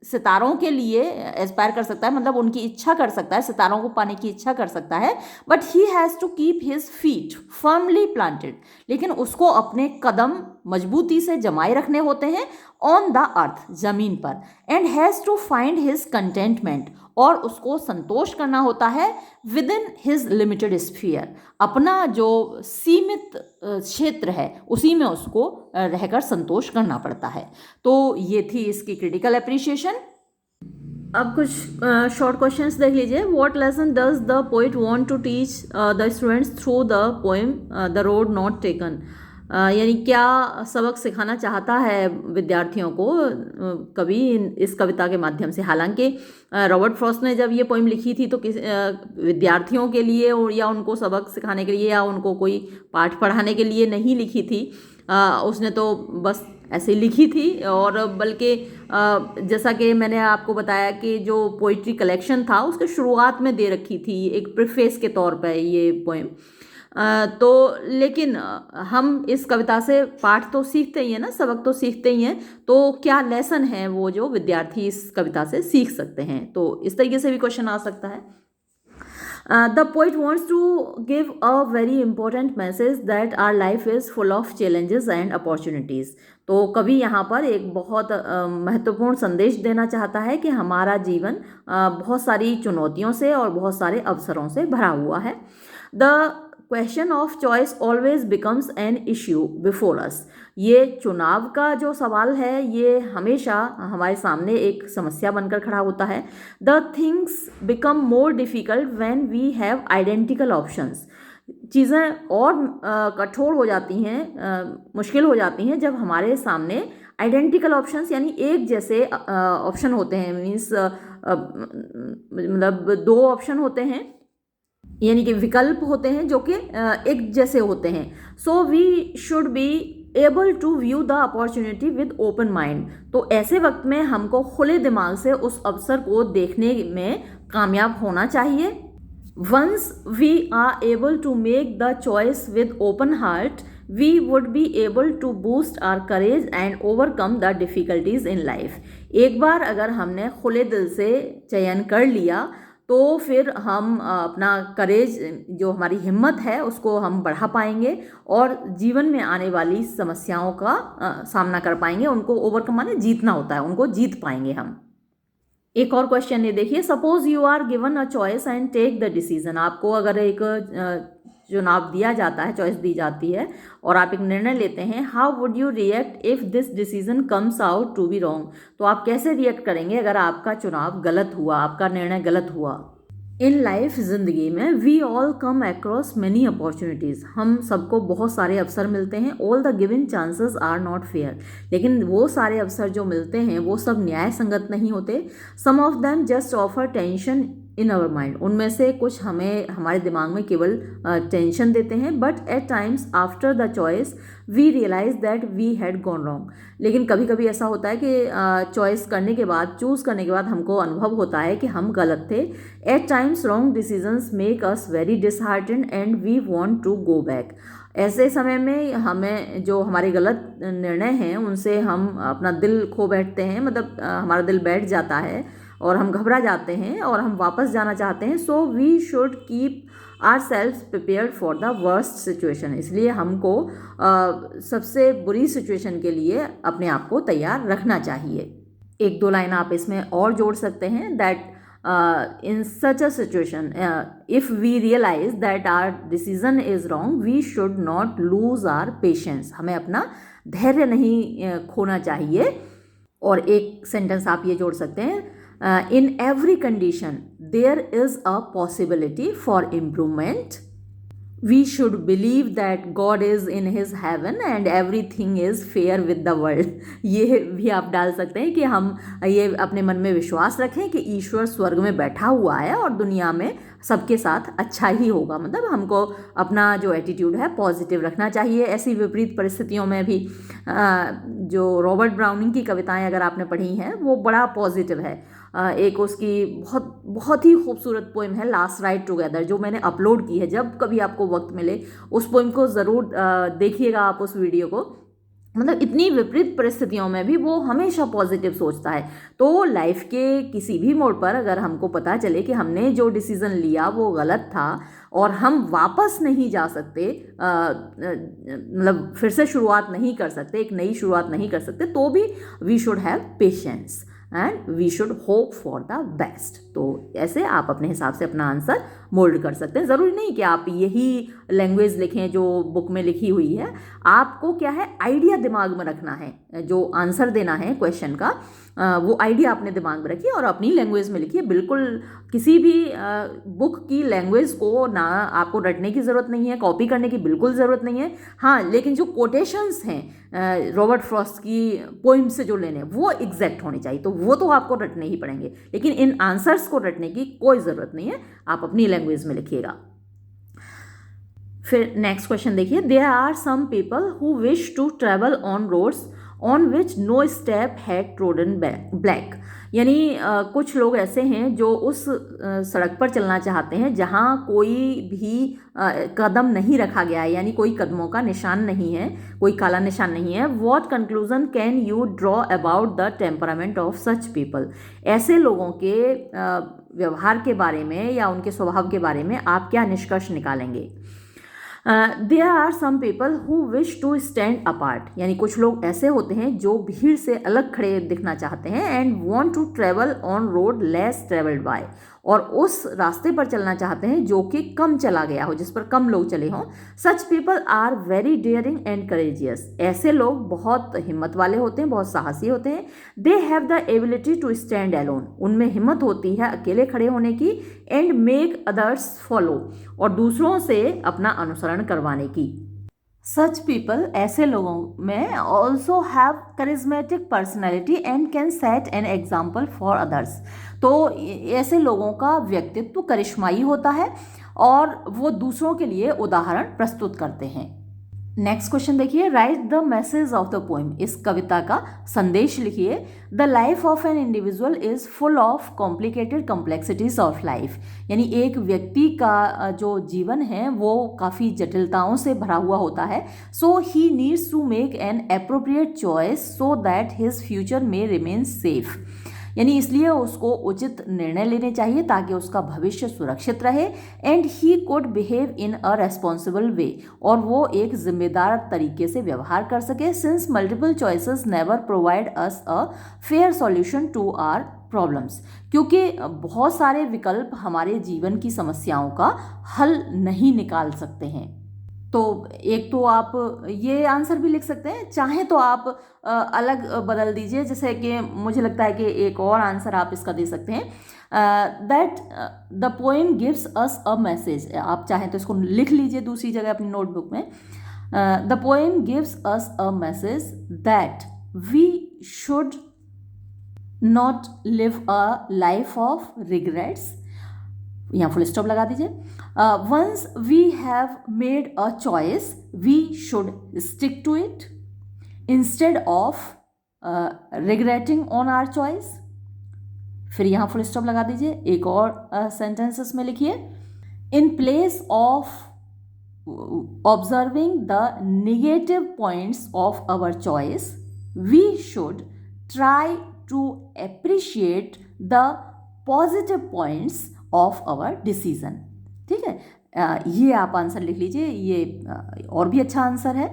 A: सितारों के लिए एस्पायर कर सकता है, मतलब उनकी इच्छा कर सकता है, सितारों को पाने की इच्छा कर सकता है। But he has to keep his feet firmly planted, लेकिन उसको अपने कदम मजबूती से जमाए रखने होते हैं ऑन द अर्थ, जमीन पर। And has to find his contentment, और उसको संतोष करना होता है within his limited sphere, अपना जो सीमित क्षेत्र है उसी में उसको रहकर संतोष करना पड़ता है। तो ये थी इसकी क्रिटिकल एप्रिसिएशन। अब कुछ शॉर्ट क्वेश्चंस देख लीजिए। What lesson does the poet want to teach the students through the poem the road not taken, यानी क्या सबक सिखाना चाहता है विद्यार्थियों को कवि इस कविता के माध्यम से। हालांकि रॉबर्ट फ्रॉस्ट ने जब ये पोइम लिखी थी तो विद्यार्थियों के लिए या उनको सबक सिखाने के लिए या उनको कोई पाठ पढ़ाने के लिए नहीं लिखी थी, उसने तो बस ऐसे लिखी थी। और बल्कि जैसा कि मैंने आपको बताया कि जो पोइट्री कलेक्शन था उसके शुरुआत में दे रखी थी एक प्रीफेस के तौर पर ये पोइम। तो लेकिन हम इस कविता से पाठ तो सीखते ही हैं ना, सबक तो सीखते ही हैं, तो क्या लेसन है वो जो विद्यार्थी इस कविता से सीख सकते हैं। तो इस तरीके से भी क्वेश्चन आ सकता है। The poet wants to give a very important message that our life is full of challenges and opportunities. तो कवि यहाँ पर एक बहुत महत्वपूर्ण संदेश देना चाहता है कि हमारा जीवन बहुत सारी चुनौतियों से और बहुत सारे अवसरों से भरा हुआ है। The question of choice always becomes an issue before us, ये चुनाव का जो सवाल है ये हमेशा हमारे सामने एक समस्या बनकर खड़ा होता है। The things become more difficult when we have identical options, चीज़ें और कठोर हो जाती हैं, मुश्किल हो जाती हैं जब हमारे सामने आइडेंटिकल ऑप्शंस यानी एक जैसे ऑप्शन होते हैं। मीन्स मतलब दो ऑप्शन होते हैं, यानी कि विकल्प होते हैं जो कि एक जैसे होते हैं। So we should be able to view the opportunity with open mind, तो ऐसे वक्त में हमको खुले दिमाग से उस अवसर को देखने में कामयाब होना चाहिए। Once we are able to make the choice with open heart we would be able to boost our courage and overcome the difficulties in life. एक बार अगर हमने खुले दिल से चयन कर लिया तो फिर हम अपना करेज, जो हमारी हिम्मत है, उसको हम बढ़ा पाएंगे और जीवन में आने वाली समस्याओं का सामना कर पाएंगे। उनको ओवरकम माने जीतना होता है, उनको जीत पाएंगे हम। एक और क्वेश्चन ये देखिए। Suppose you are given a choice and take the decision, आपको अगर एक चुनाव दिया जाता है, चॉइस दी जाती है और आप एक निर्णय लेते हैं। How would you react if this decision comes out to be wrong, तो आप कैसे रिएक्ट करेंगे अगर आपका चुनाव गलत हुआ, आपका निर्णय गलत हुआ। इन लाइफ, ज़िंदगी में we all come across many opportunities, हम सबको बहुत सारे अवसर मिलते हैं। All the given chances are not fair, लेकिन वो सारे अवसर जो मिलते हैं वो सब न्याय संगत नहीं होते। Some of them just offer tension in our mind, उनमें से कुछ हमें हमारे दिमाग में केवल टेंशन देते हैं। But at times after the choice we realize that we had gone wrong, लेकिन कभी कभी ऐसा होता है कि चॉइस करने के बाद, चूज़ करने के बाद हमको अनुभव होता है कि हम गलत थे। At times wrong decisions make us very disheartened and we want to go back, ऐसे समय में हमें जो हमारे गलत निर्णय हैं उनसे हम अपना दिल खो बैठते हैं, मतलब हमारा दिल बैठ जाता है और हम घबरा जाते हैं और हम वापस जाना चाहते हैं। So we should keep our self prepared for the worst situation, इसलिए हमको सबसे बुरी सिचुएशन के लिए अपने आप को तैयार रखना चाहिए। एक दो लाइन आप इसमें और जोड़ सकते हैं। That in such a situation if we realize that our decision is wrong we should not lose our patience, हमें अपना धैर्य नहीं खोना चाहिए। और एक सेंटेंस आप ये जोड़ सकते हैं, in every condition there is a possibility for improvement we should believe that God is in his heaven and everything is fair with the world. ये भी आप डाल सकते हैं कि हम ये अपने मन में विश्वास रखें कि ईश्वर स्वर्ग में बैठा हुआ है और दुनिया में सबके साथ अच्छा ही होगा। मतलब हमको अपना जो एटीट्यूड है पॉजिटिव रखना चाहिए ऐसी विपरीत परिस्थितियों में भी। जो रॉबर्ट ब्राउनिंग की कविताएं अगर आपने पढ़ी हैं वो बड़ा पॉजिटिव है। एक उसकी बहुत बहुत ही खूबसूरत पोइम है लास्ट राइड टुगेदर, जो मैंने अपलोड की है। जब कभी आपको वक्त मिले उस पोइम को ज़रूर देखिएगा आप उस वीडियो को। मतलब इतनी विपरीत परिस्थितियों में भी वो हमेशा पॉजिटिव सोचता है। तो लाइफ के किसी भी मोड़ पर अगर हमको पता चले कि हमने जो डिसीज़न लिया वो गलत था और हम वापस नहीं जा सकते, मतलब फिर से शुरुआत नहीं कर सकते, एक नई शुरुआत नहीं कर सकते, तो भी we should have patience and we should hope for the best. तो ऐसे आप अपने हिसाब से अपना आंसर मोल्ड कर सकते हैं। ज़रूरी नहीं कि आप यही लैंग्वेज लिखें जो बुक में लिखी हुई है। आपको क्या है, आइडिया दिमाग में रखना है, जो आंसर देना है क्वेश्चन का वो आइडिया अपने दिमाग में रखिए और अपनी लैंग्वेज में लिखिए। बिल्कुल किसी भी बुक की लैंग्वेज को ना आपको रटने की ज़रूरत नहीं है, कॉपी करने की बिल्कुल ज़रूरत नहीं है। हाँ, लेकिन जो कोटेशंस हैं रॉबर्ट फ्रॉस्ट की पोइम से जो लेने वो एग्जैक्ट होने चाहिए, तो वो तो आपको रटने ही पड़ेंगे। लेकिन इन आंसर्स को रटने की कोई ज़रूरत नहीं है, आप अपनी लैंग्वेज में लिखिएगा। फिर नेक्स्ट क्वेश्चन देखिए, there are some people who wish to travel on roads on which no step had trodden black. यानी कुछ लोग ऐसे हैं जो उस सड़क पर चलना चाहते हैं जहाँ कोई भी कदम नहीं रखा गया है, यानी कोई कदमों का निशान नहीं है, कोई काला निशान नहीं है। What conclusion can you draw about the temperament of such people. ऐसे लोगों के व्यवहार के बारे में या उनके स्वभाव के बारे में आप क्या निष्कर्ष निकालेंगे। There are some people who wish to stand apart, यानी कुछ लोग ऐसे होते हैं जो भीड़ से अलग खड़े दिखना चाहते हैं। And want to travel on road less travelled by, और उस रास्ते पर चलना चाहते हैं जो कि कम चला गया हो, जिस पर कम लोग चले हों। Such people are very daring and courageous. ऐसे लोग बहुत हिम्मत वाले होते हैं, बहुत साहसी होते हैं। They have the ability to stand alone, उनमें हिम्मत होती है अकेले खड़े होने की। एंड मेक अदर्स फॉलो, और दूसरों से अपना अनुसरण करवाने की। सच पीपल, ऐसे लोगों में also have charismatic personality and can set an example for others. तो ऐसे लोगों का व्यक्तित्व करिश्माई होता है और वो दूसरों के लिए उदाहरण प्रस्तुत करते हैं। नेक्स्ट क्वेश्चन देखिए, right the message of the poem. इस कविता का संदेश लिखिए। The life of an individual is full of complicated complexities of life, यानी एक व्यक्ति का जो जीवन है वो काफ़ी जटिलताओं से भरा हुआ होता है। So he needs to make an appropriate choice so that his future may remain safe, यानी इसलिए उसको उचित निर्णय लेने चाहिए ताकि उसका भविष्य सुरक्षित रहे। And he could behave in a responsible way, और वो एक जिम्मेदार तरीके से व्यवहार कर सके। Since multiple choices never provide us a fair solution to our problems, क्योंकि बहुत सारे विकल्प हमारे जीवन की समस्याओं का हल नहीं निकाल सकते हैं। तो एक तो आप ये आंसर भी लिख सकते हैं, चाहे तो आप अलग बदल दीजिए, जैसे कि मुझे लगता है कि एक और आंसर आप इसका दे सकते हैं, that the poem gives us a message. आप चाहें तो इसको लिख लीजिए दूसरी जगह अपनी नोटबुक में। The poem gives us a message that we should not live a life of regrets, यहाँ फुल स्टॉप लगा दीजिए। Once we have made a choice we should stick to it instead of regretting on our choice. फिर यहाँ full stop लगा दीजिए। एक और sentences में लिखिए, in place of observing the negative points of our choice we should try to appreciate the positive points of our decision. ठीक है, ये आप आंसर लिख लीजिए, ये और भी अच्छा आंसर है।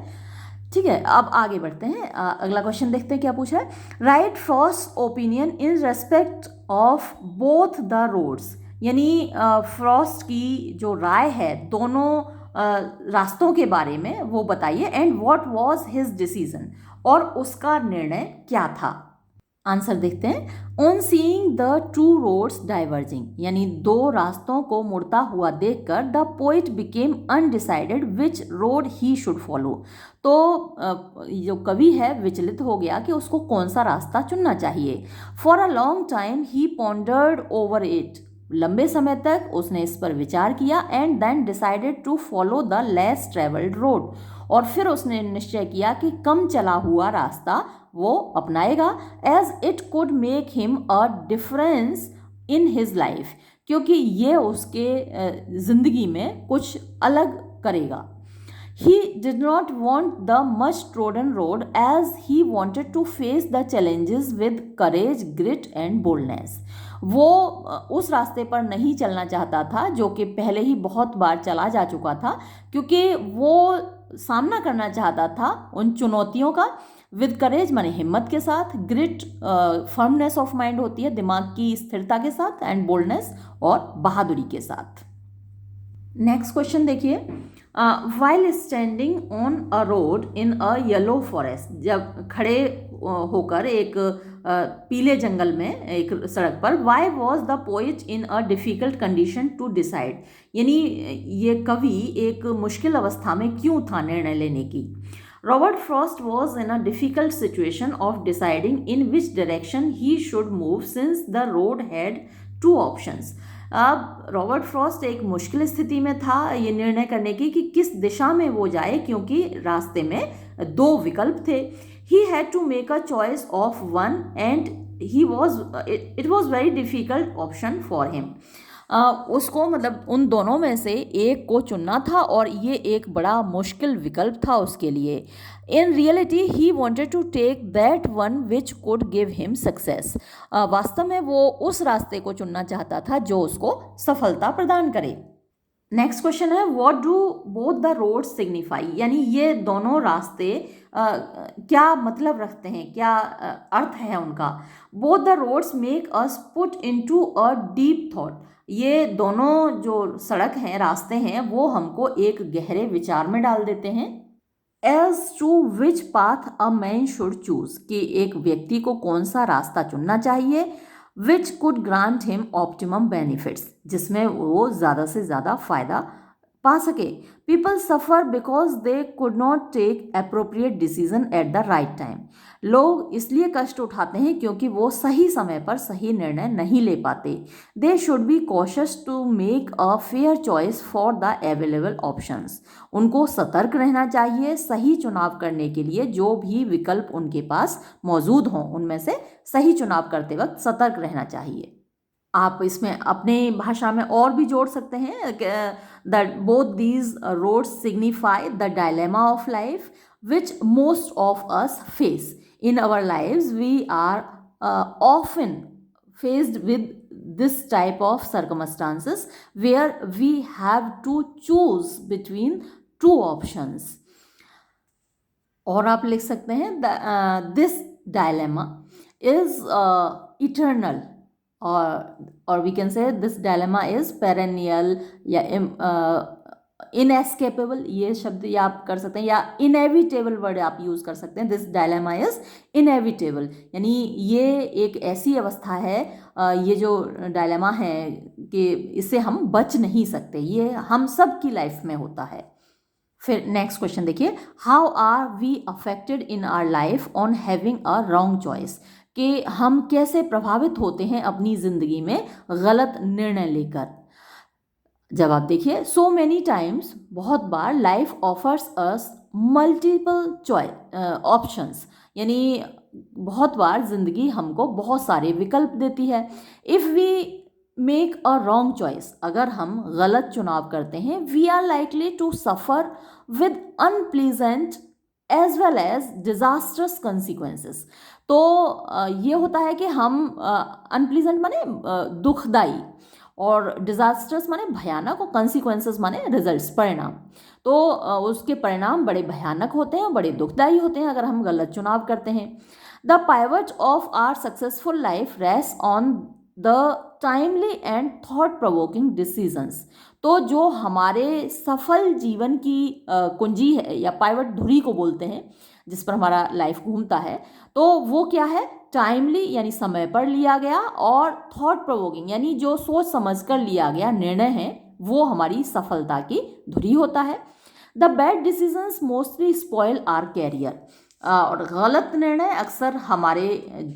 A: ठीक है, अब आगे बढ़ते हैं। अगला क्वेश्चन देखते हैं क्या पूछा है। Write Frost opinion in respect of both the roads, यानी फ्रॉस्ट की जो राय है दोनों रास्तों के बारे में वो बताइए। And what was his decision, और उसका निर्णय क्या था। आंसर देखते हैं। On seeing the two roads diverging, यानी दो रास्तों को मुड़ता हुआ देखकर the poet became undecided which road he should follow. तो जो कवि है विचलित हो गया कि उसको कौन सा रास्ता चुनना चाहिए। For a long time he pondered over it, लंबे समय तक उसने इस पर विचार किया। And then decided to follow the less travelled road, और फिर उसने निश्चय किया कि कम चला हुआ रास्ता वो अपनाएगा। As it could make him a difference in his life, क्योंकि ये उसके ज़िंदगी में कुछ अलग करेगा। He did not want the much trodden road as he wanted to face the challenges with courage, grit and boldness. वो उस रास्ते पर नहीं चलना चाहता था जो कि पहले ही बहुत बार चला जा चुका था, क्योंकि वो सामना करना चाहता था उन चुनौतियों का विद करेज माने हिम्मत के साथ, ग्रिट फर्मनेस ऑफ माइंड होती है दिमाग की स्थिरता के साथ, एंड बोल्डनेस और बहादुरी के साथ। नेक्स्ट क्वेश्चन देखिए। While standing on a road in a yellow forest, जब खड़े होकर एक पीले जंगल में एक सड़क पर, why was the poet in a difficult condition to decide, यानी ये कवि एक मुश्किल अवस्था में क्यों था निर्णय लेने की। Robert Frost was in a difficult situation of deciding in which direction he should move since the road had two options. अब रॉबर्ट फ्रॉस्ट एक मुश्किल स्थिति में था ये निर्णय करने की कि किस दिशा में वो जाए, क्योंकि रास्ते में दो विकल्प थे। He had to make a choice of one and he was it was very difficult option for him. उसको मतलब उन दोनों में से एक को चुनना था और ये एक बड़ा मुश्किल विकल्प था उसके लिए। In reality he wanted to take that one which could give him success. वास्तव में वो उस रास्ते को चुनना चाहता था जो उसको सफलता प्रदान करे। नेक्स्ट क्वेश्चन है, what do both the road signify, यानी ये दोनों रास्ते क्या मतलब रखते हैं, क्या अर्थ है उनका। Both the roads make us put into a deep thought, ये दोनों जो सड़क हैं रास्ते हैं वो हमको एक गहरे विचार में डाल देते हैं। As to which path a man should choose, कि एक व्यक्ति को कौन सा रास्ता चुनना चाहिए। Which could grant him optimum benefits, जिसमें वो ज़्यादा से ज़्यादा फ़ायदा पा सके। People suffer because they could not take appropriate decision at the right time, लोग इसलिए कष्ट उठाते हैं क्योंकि वो सही समय पर सही निर्णय नहीं ले पाते। They should be cautious to make a fair choice for the available options, उनको सतर्क रहना चाहिए सही चुनाव करने के लिए, जो भी विकल्प उनके पास मौजूद हों उनमें से सही चुनाव करते वक्त सतर्क रहना चाहिए। आप इसमें अपने भाषा में और भी जोड़ सकते हैं that both these roads signify the dilemma of life which most of us face in our lives. We are often faced with this type of circumstances where we have to choose between two options। और आप लिख सकते हैं this dilemma is eternal, और we can say this dilemma is perennial या inescapable, ये शब्द या आप कर सकते हैं, या इनएविटेबल वर्ड आप यूज़ कर सकते हैं। दिस डायलेमा इज इनएविटेबल, यानी ये एक ऐसी अवस्था है, ये जो डायलेमा है कि इससे हम बच नहीं सकते, ये हम सब की लाइफ में होता है। फिर नेक्स्ट क्वेश्चन देखिए, how are we affected in our life on having a wrong choice, कि हम कैसे प्रभावित होते हैं अपनी ज़िंदगी में गलत निर्णय लेकर। जवाब देखिए, सो मैनी टाइम्स, बहुत बार, लाइफ ऑफर्स अस मल्टीपल ऑप्शंस, यानी बहुत बार ज़िंदगी हमको बहुत सारे विकल्प देती है। If we make a wrong choice, अगर हम गलत चुनाव करते हैं, we are likely to suffer with unpleasant as well as disasters consequences. तो ये होता है कि हम अनप्लीजेंट माने दुखदाई, और डिजास्टर्स माने भयानक, और कंसिक्वेंसेस माने रिजल्ट्स परिणाम। तो उसके परिणाम बड़े भयानक होते हैं, बड़े दुखदायी होते हैं अगर हम गलत चुनाव करते हैं। The pivot of our successful life rest on the timely and thought provoking decisions. तो जो हमारे सफल जीवन की कुंजी है, या पाइवट धुरी को बोलते हैं, जिस पर हमारा लाइफ घूमता है, तो वो क्या है, टाइमली यानी समय पर लिया गया, और थॉट प्रोवोकिंग यानी जो सोच समझ कर लिया गया निर्णय है वो हमारी सफलता की धुरी होता है। The bad decisions mostly spoil our career, और गलत निर्णय अक्सर हमारे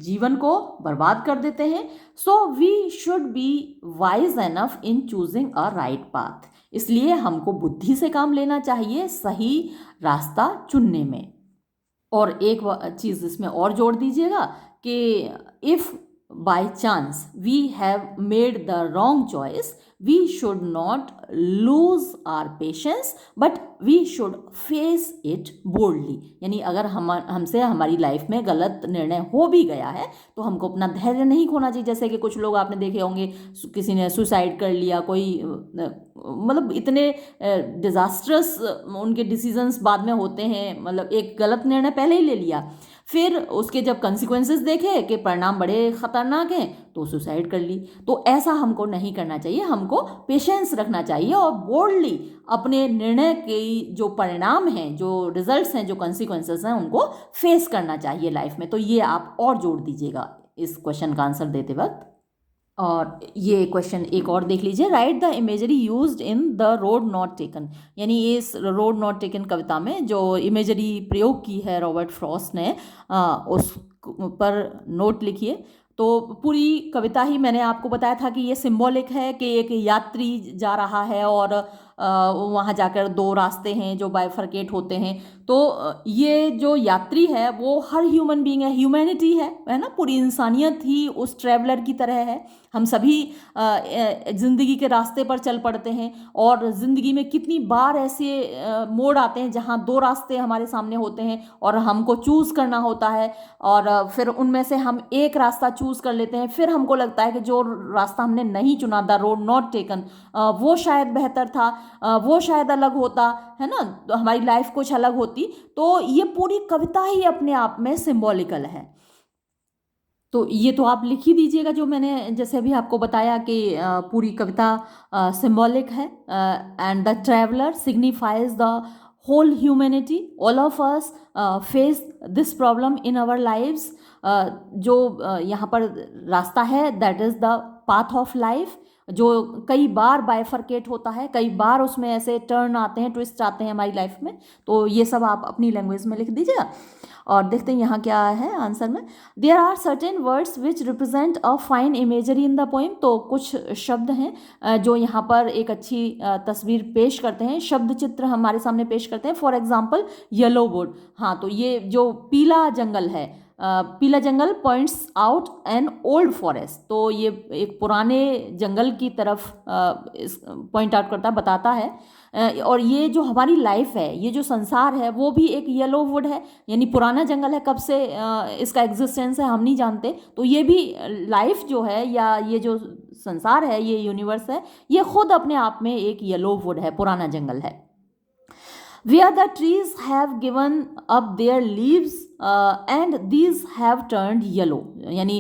A: जीवन को बर्बाद कर देते हैं। So we should be wise enough in choosing a right path, इसलिए हमको बुद्धि से काम लेना चाहिए सही रास्ता चुनने में। और एक चीज़ इसमें और जोड़ दीजिएगा कि if by chance we have made the wrong choice, we should not lose our patience but we should face it boldly, यानी अगर हमसे हमारी लाइफ में गलत निर्णय हो भी गया है तो हमको अपना धैर्य नहीं खोना चाहिए। जैसे कि कुछ लोग आपने देखे होंगे, किसी ने सुसाइड कर लिया, कोई मतलब इतने डिज़ास्ट्रस उनके डिसीजंस बाद में होते हैं, मतलब एक गलत निर्णय पहले ही ले लिया, फिर उसके जब कंसिक्वेंसेस देखे कि परिणाम बड़े ख़तरनाक हैं तो सुसाइड कर ली। तो ऐसा हमको नहीं करना चाहिए, हमको पेशेंस रखना चाहिए और बोल्डली अपने निर्णय के जो परिणाम हैं, जो रिजल्ट्स हैं, जो कंसिक्वेंसेस हैं, उनको फेस करना चाहिए लाइफ में। तो ये आप और जोड़ दीजिएगा इस क्वेश्चन का आंसर देते वक्त। और ये क्वेश्चन एक और देख लीजिए, right the imagery used in the road not taken, यानी इस रोड नॉट टेकन कविता में जो इमेजरी प्रयोग की है रॉबर्ट फ्रॉस्ट ने, उस पर नोट लिखिए। तो पूरी कविता ही मैंने आपको बताया था कि ये सिंबॉलिक है कि एक यात्री जा रहा है और वहाँ जाकर दो रास्ते हैं जो बाइफरकेट होते हैं। तो ये जो यात्री है वो हर ह्यूमन बीइंग है, ह्यूमैनिटी है ना, पूरी इंसानियत ही उस ट्रैवलर की तरह है। हम सभी ज़िंदगी के रास्ते पर चल पड़ते हैं, और ज़िंदगी में कितनी बार ऐसे मोड़ आते हैं जहाँ दो रास्ते हमारे सामने होते हैं और हमको चूज़ करना होता है, और फिर उनमें से हम एक रास्ता चूज़ कर लेते हैं। फिर हमको लगता है कि जो रास्ता हमने नहीं चुना, द रोड नॉट टेकन, वो शायद बेहतर था, वो शायद अलग होता, है ना, तो हमारी लाइफ कुछ अलग होती। तो ये पूरी कविता ही अपने आप में सिंबॉलिकल है। तो ये तो आप लिख ही दीजिएगा, जो मैंने जैसे अभी आपको बताया कि पूरी कविता सिंबॉलिक है, and the traveller signifies the whole humanity, all of us face this problem in our lives. जो यहाँ पर रास्ता है, that is the path of life, जो कई बार बाइफरकेट होता है, कई बार उसमें ऐसे टर्न आते हैं, ट्विस्ट आते हैं हमारी लाइफ में। तो ये सब आप अपनी लैंग्वेज में लिख दीजिएगा। और देखते हैं यहाँ क्या है आंसर में। There are certain words which represent a fine imagery in the poem, तो कुछ शब्द हैं जो यहाँ पर एक अच्छी तस्वीर पेश करते हैं, शब्द चित्र हमारे सामने पेश करते हैं। फॉर एग्जाम्पल येलो वुड, हाँ, तो ये जो पीला जंगल है, पीला जंगल points out an old forest, तो ये एक पुराने जंगल की तरफ पॉइंट आउट करता है, बताता है। और ये जो हमारी लाइफ है, ये जो संसार है, वो भी एक येलो वुड है, यानी पुराना जंगल है, कब से इसका एग्जिस्टेंस है हम नहीं जानते। तो ये भी लाइफ जो है, या ये जो संसार है, ये यूनिवर्स है, ये खुद अपने आप में एक येलो वुड है, पुराना जंगल है। Where the trees have given up their leaves and these have turned yellow, यानी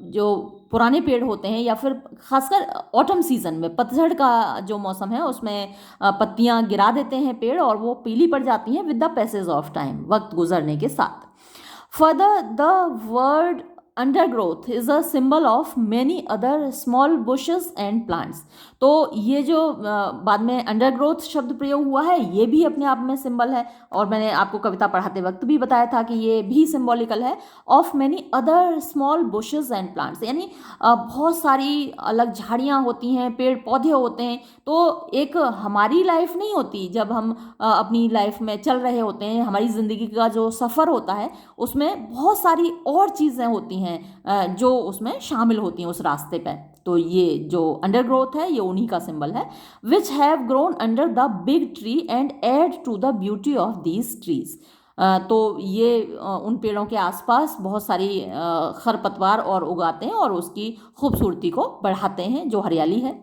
A: जो पुराने पेड़ होते हैं, या फिर खासकर ऑटम सीजन में, पतझड़ का जो मौसम है, उसमें पत्तियां गिरा देते हैं पेड़ और वो पीली पड़ जाती हैं with the passage of time, वक्त गुजरने के साथ। Further the word undergrowth is a symbol of many other small bushes and plants, तो ये जो बाद में अंडरग्रोथ शब्द प्रयोग हुआ है, ये भी अपने आप में सिंबल है। और मैंने आपको कविता पढ़ाते वक्त भी बताया था कि ये भी सिंबॉलिकल है, of many other small bushes and plants, यानी बहुत सारी अलग झाड़ियाँ होती हैं, पेड़ पौधे होते हैं। तो एक हमारी लाइफ नहीं होती, जब हम अपनी लाइफ में चल रहे होते हैं, हमारी ज़िंदगी का जो सफ़र होता है, उसमें बहुत सारी और चीज़ें होती हैं जो उसमें शामिल होती हैं उस रास्ते पे। तो ये जो अंडरग्रोथ है, ये उन्हीं का सिंबल है। Which have grown under the big tree and add to the beauty of these trees, तो ये उन पेड़ों के आसपास बहुत सारी खरपतवार और उगाते हैं और उसकी खूबसूरती को बढ़ाते हैं, जो हरियाली है।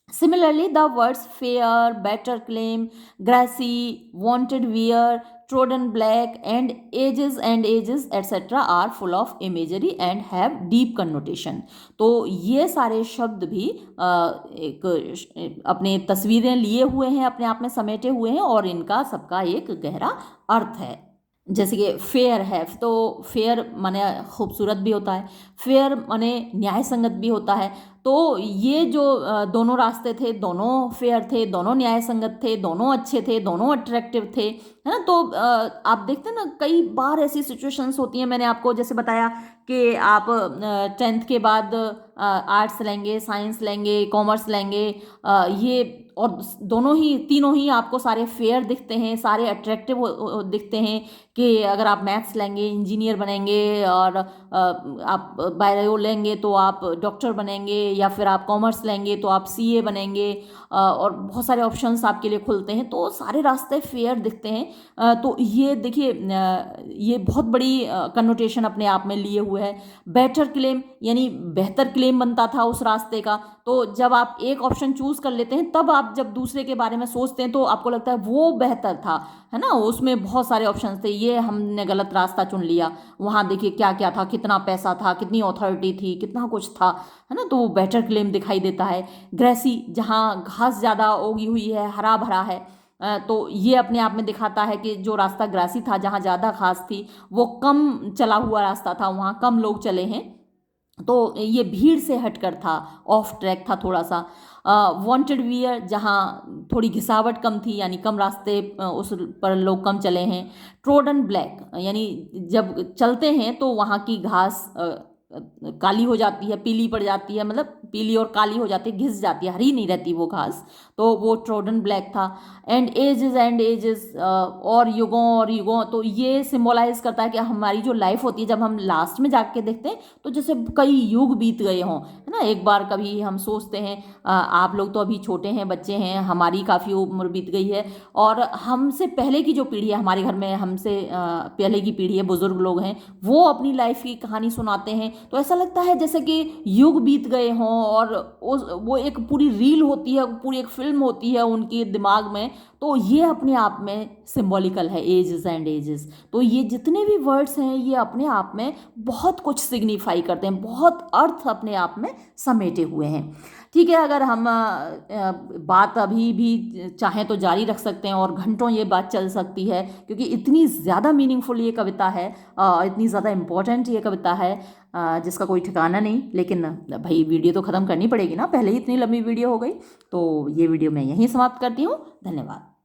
A: Similarly, the words fair, better claim, grassy, wanted wear, trodden black, and ages, etc. are full of imagery and have deep connotation. तो ये सारे शब्द भी एक अपने तस्वीरें लिए हुए हैं, अपने आप में समेटे हुए हैं, और इनका सबका एक गहरा अर्थ है। जैसे कि फेयर है, तो फेयर माने खूबसूरत भी होता है, फेयर माने न्याय संगत भी होता है। तो ये जो दोनों रास्ते थे, दोनों फेयर थे, दोनों न्याय संगत थे, दोनों अच्छे थे, दोनों अट्रैक्टिव थे, है ना। तो आप देखते हैं ना, कई बार ऐसी सिचुएशंस होती हैं, मैंने आपको जैसे बताया कि आप 10th के बाद आर्ट्स लेंगे, साइंस लेंगे, कॉमर्स लेंगे, ये और दोनों ही तीनों ही आपको सारे फेयर दिखते हैं, सारे अट्रैक्टिव दिखते हैं कि अगर आप मैथ्स लेंगे इंजीनियर बनेंगे, और आप बायो लेंगे तो आप डॉक्टर बनेंगे, या फिर आप कॉमर्स लेंगे तो आप सीए बनेंगे, और बहुत सारे ऑप्शंस आपके लिए खुलते हैं, तो सारे रास्ते फेयर दिखते हैं। तो ये देखिए, ये बहुत बड़ी कन्नोटेशन अपने आप में लिए हुए है। बेटर क्लेम यानी बेहतर क्लेम बनता था उस रास्ते का। तो जब आप एक ऑप्शन चूज कर लेते हैं, तब आप जब दूसरे के बारे में सोचते हैं तो आपको लगता है वो बेहतर था, है ना, उसमें बहुत सारे ऑप्शंस थे, ये हमने गलत रास्ता चुन लिया। वहां देखिए क्या क्या था, कितना पैसा था, कितनी अथॉरिटी थी, कितना कुछ था, है ना। तो वो बेटर क्लेम दिखाई देता है। ग्रेसी, जहाँ घास ज़्यादा उगी हुई है, हरा भरा है, तो ये अपने आप में दिखाता है कि जो रास्ता ग्रासी था, जहाँ ज़्यादा घास थी, वो कम चला हुआ रास्ता था, वहाँ कम लोग चले हैं, तो ये भीड़ से हटकर था, ऑफ ट्रैक था थोड़ा सा। वांटेड वियर, जहाँ थोड़ी घिसावट कम थी, यानी कम रास्ते उस पर लोग कम चले हैं। ट्रोडन ब्लैक, यानी जब चलते हैं तो वहाँ की घास काली हो जाती है, पीली पड़ जाती है, मतलब पीली और काली हो जाती है, घिस जाती है, हरी नहीं रहती वो घास, तो वो ट्रोडन ब्लैक था। एंड एजेस, और युगों, तो ये सिंबलाइज करता है कि हमारी जो लाइफ होती है, जब हम लास्ट में जाके देखते हैं तो जैसे कई युग बीत गए हों, है ना। एक बार कभी हम सोचते हैं, आप लोग तो अभी छोटे हैं, बच्चे हैं, हमारी काफ़ी उम्र बीत गई है, और हमसे पहले की जो पीढ़ी है हमारे घर में, हमसे पहले की पीढ़ी है, बुजुर्ग लोग हैं, वो अपनी लाइफ की कहानी सुनाते हैं, तो ऐसा लगता है जैसे कि युग बीत गए हों, और वो एक पूरी रील होती है, पूरी एक फिल्म होती है उनके दिमाग में। तो ये अपने आप में सिंबॉलिकल है, एजेस एंड एजेस। तो ये जितने भी वर्ड्स हैं, ये अपने आप में बहुत कुछ सिग्निफाई करते हैं, बहुत अर्थ अपने आप में समेटे हुए हैं। ठीक है, अगर हम बात अभी भी चाहें तो जारी रख सकते हैं, और घंटों ये बात चल सकती है, क्योंकि इतनी ज़्यादा मीनिंगफुल ये कविता है, इतनी ज़्यादा इम्पोर्टेंट ये कविता है, जिसका कोई ठिकाना नहीं। लेकिन भाई वीडियो तो ख़त्म करनी पड़ेगी ना, पहले ही इतनी लंबी वीडियो हो गई, तो ये वीडियो मैं यहीं समाप्त करती हूँ। धन्यवाद।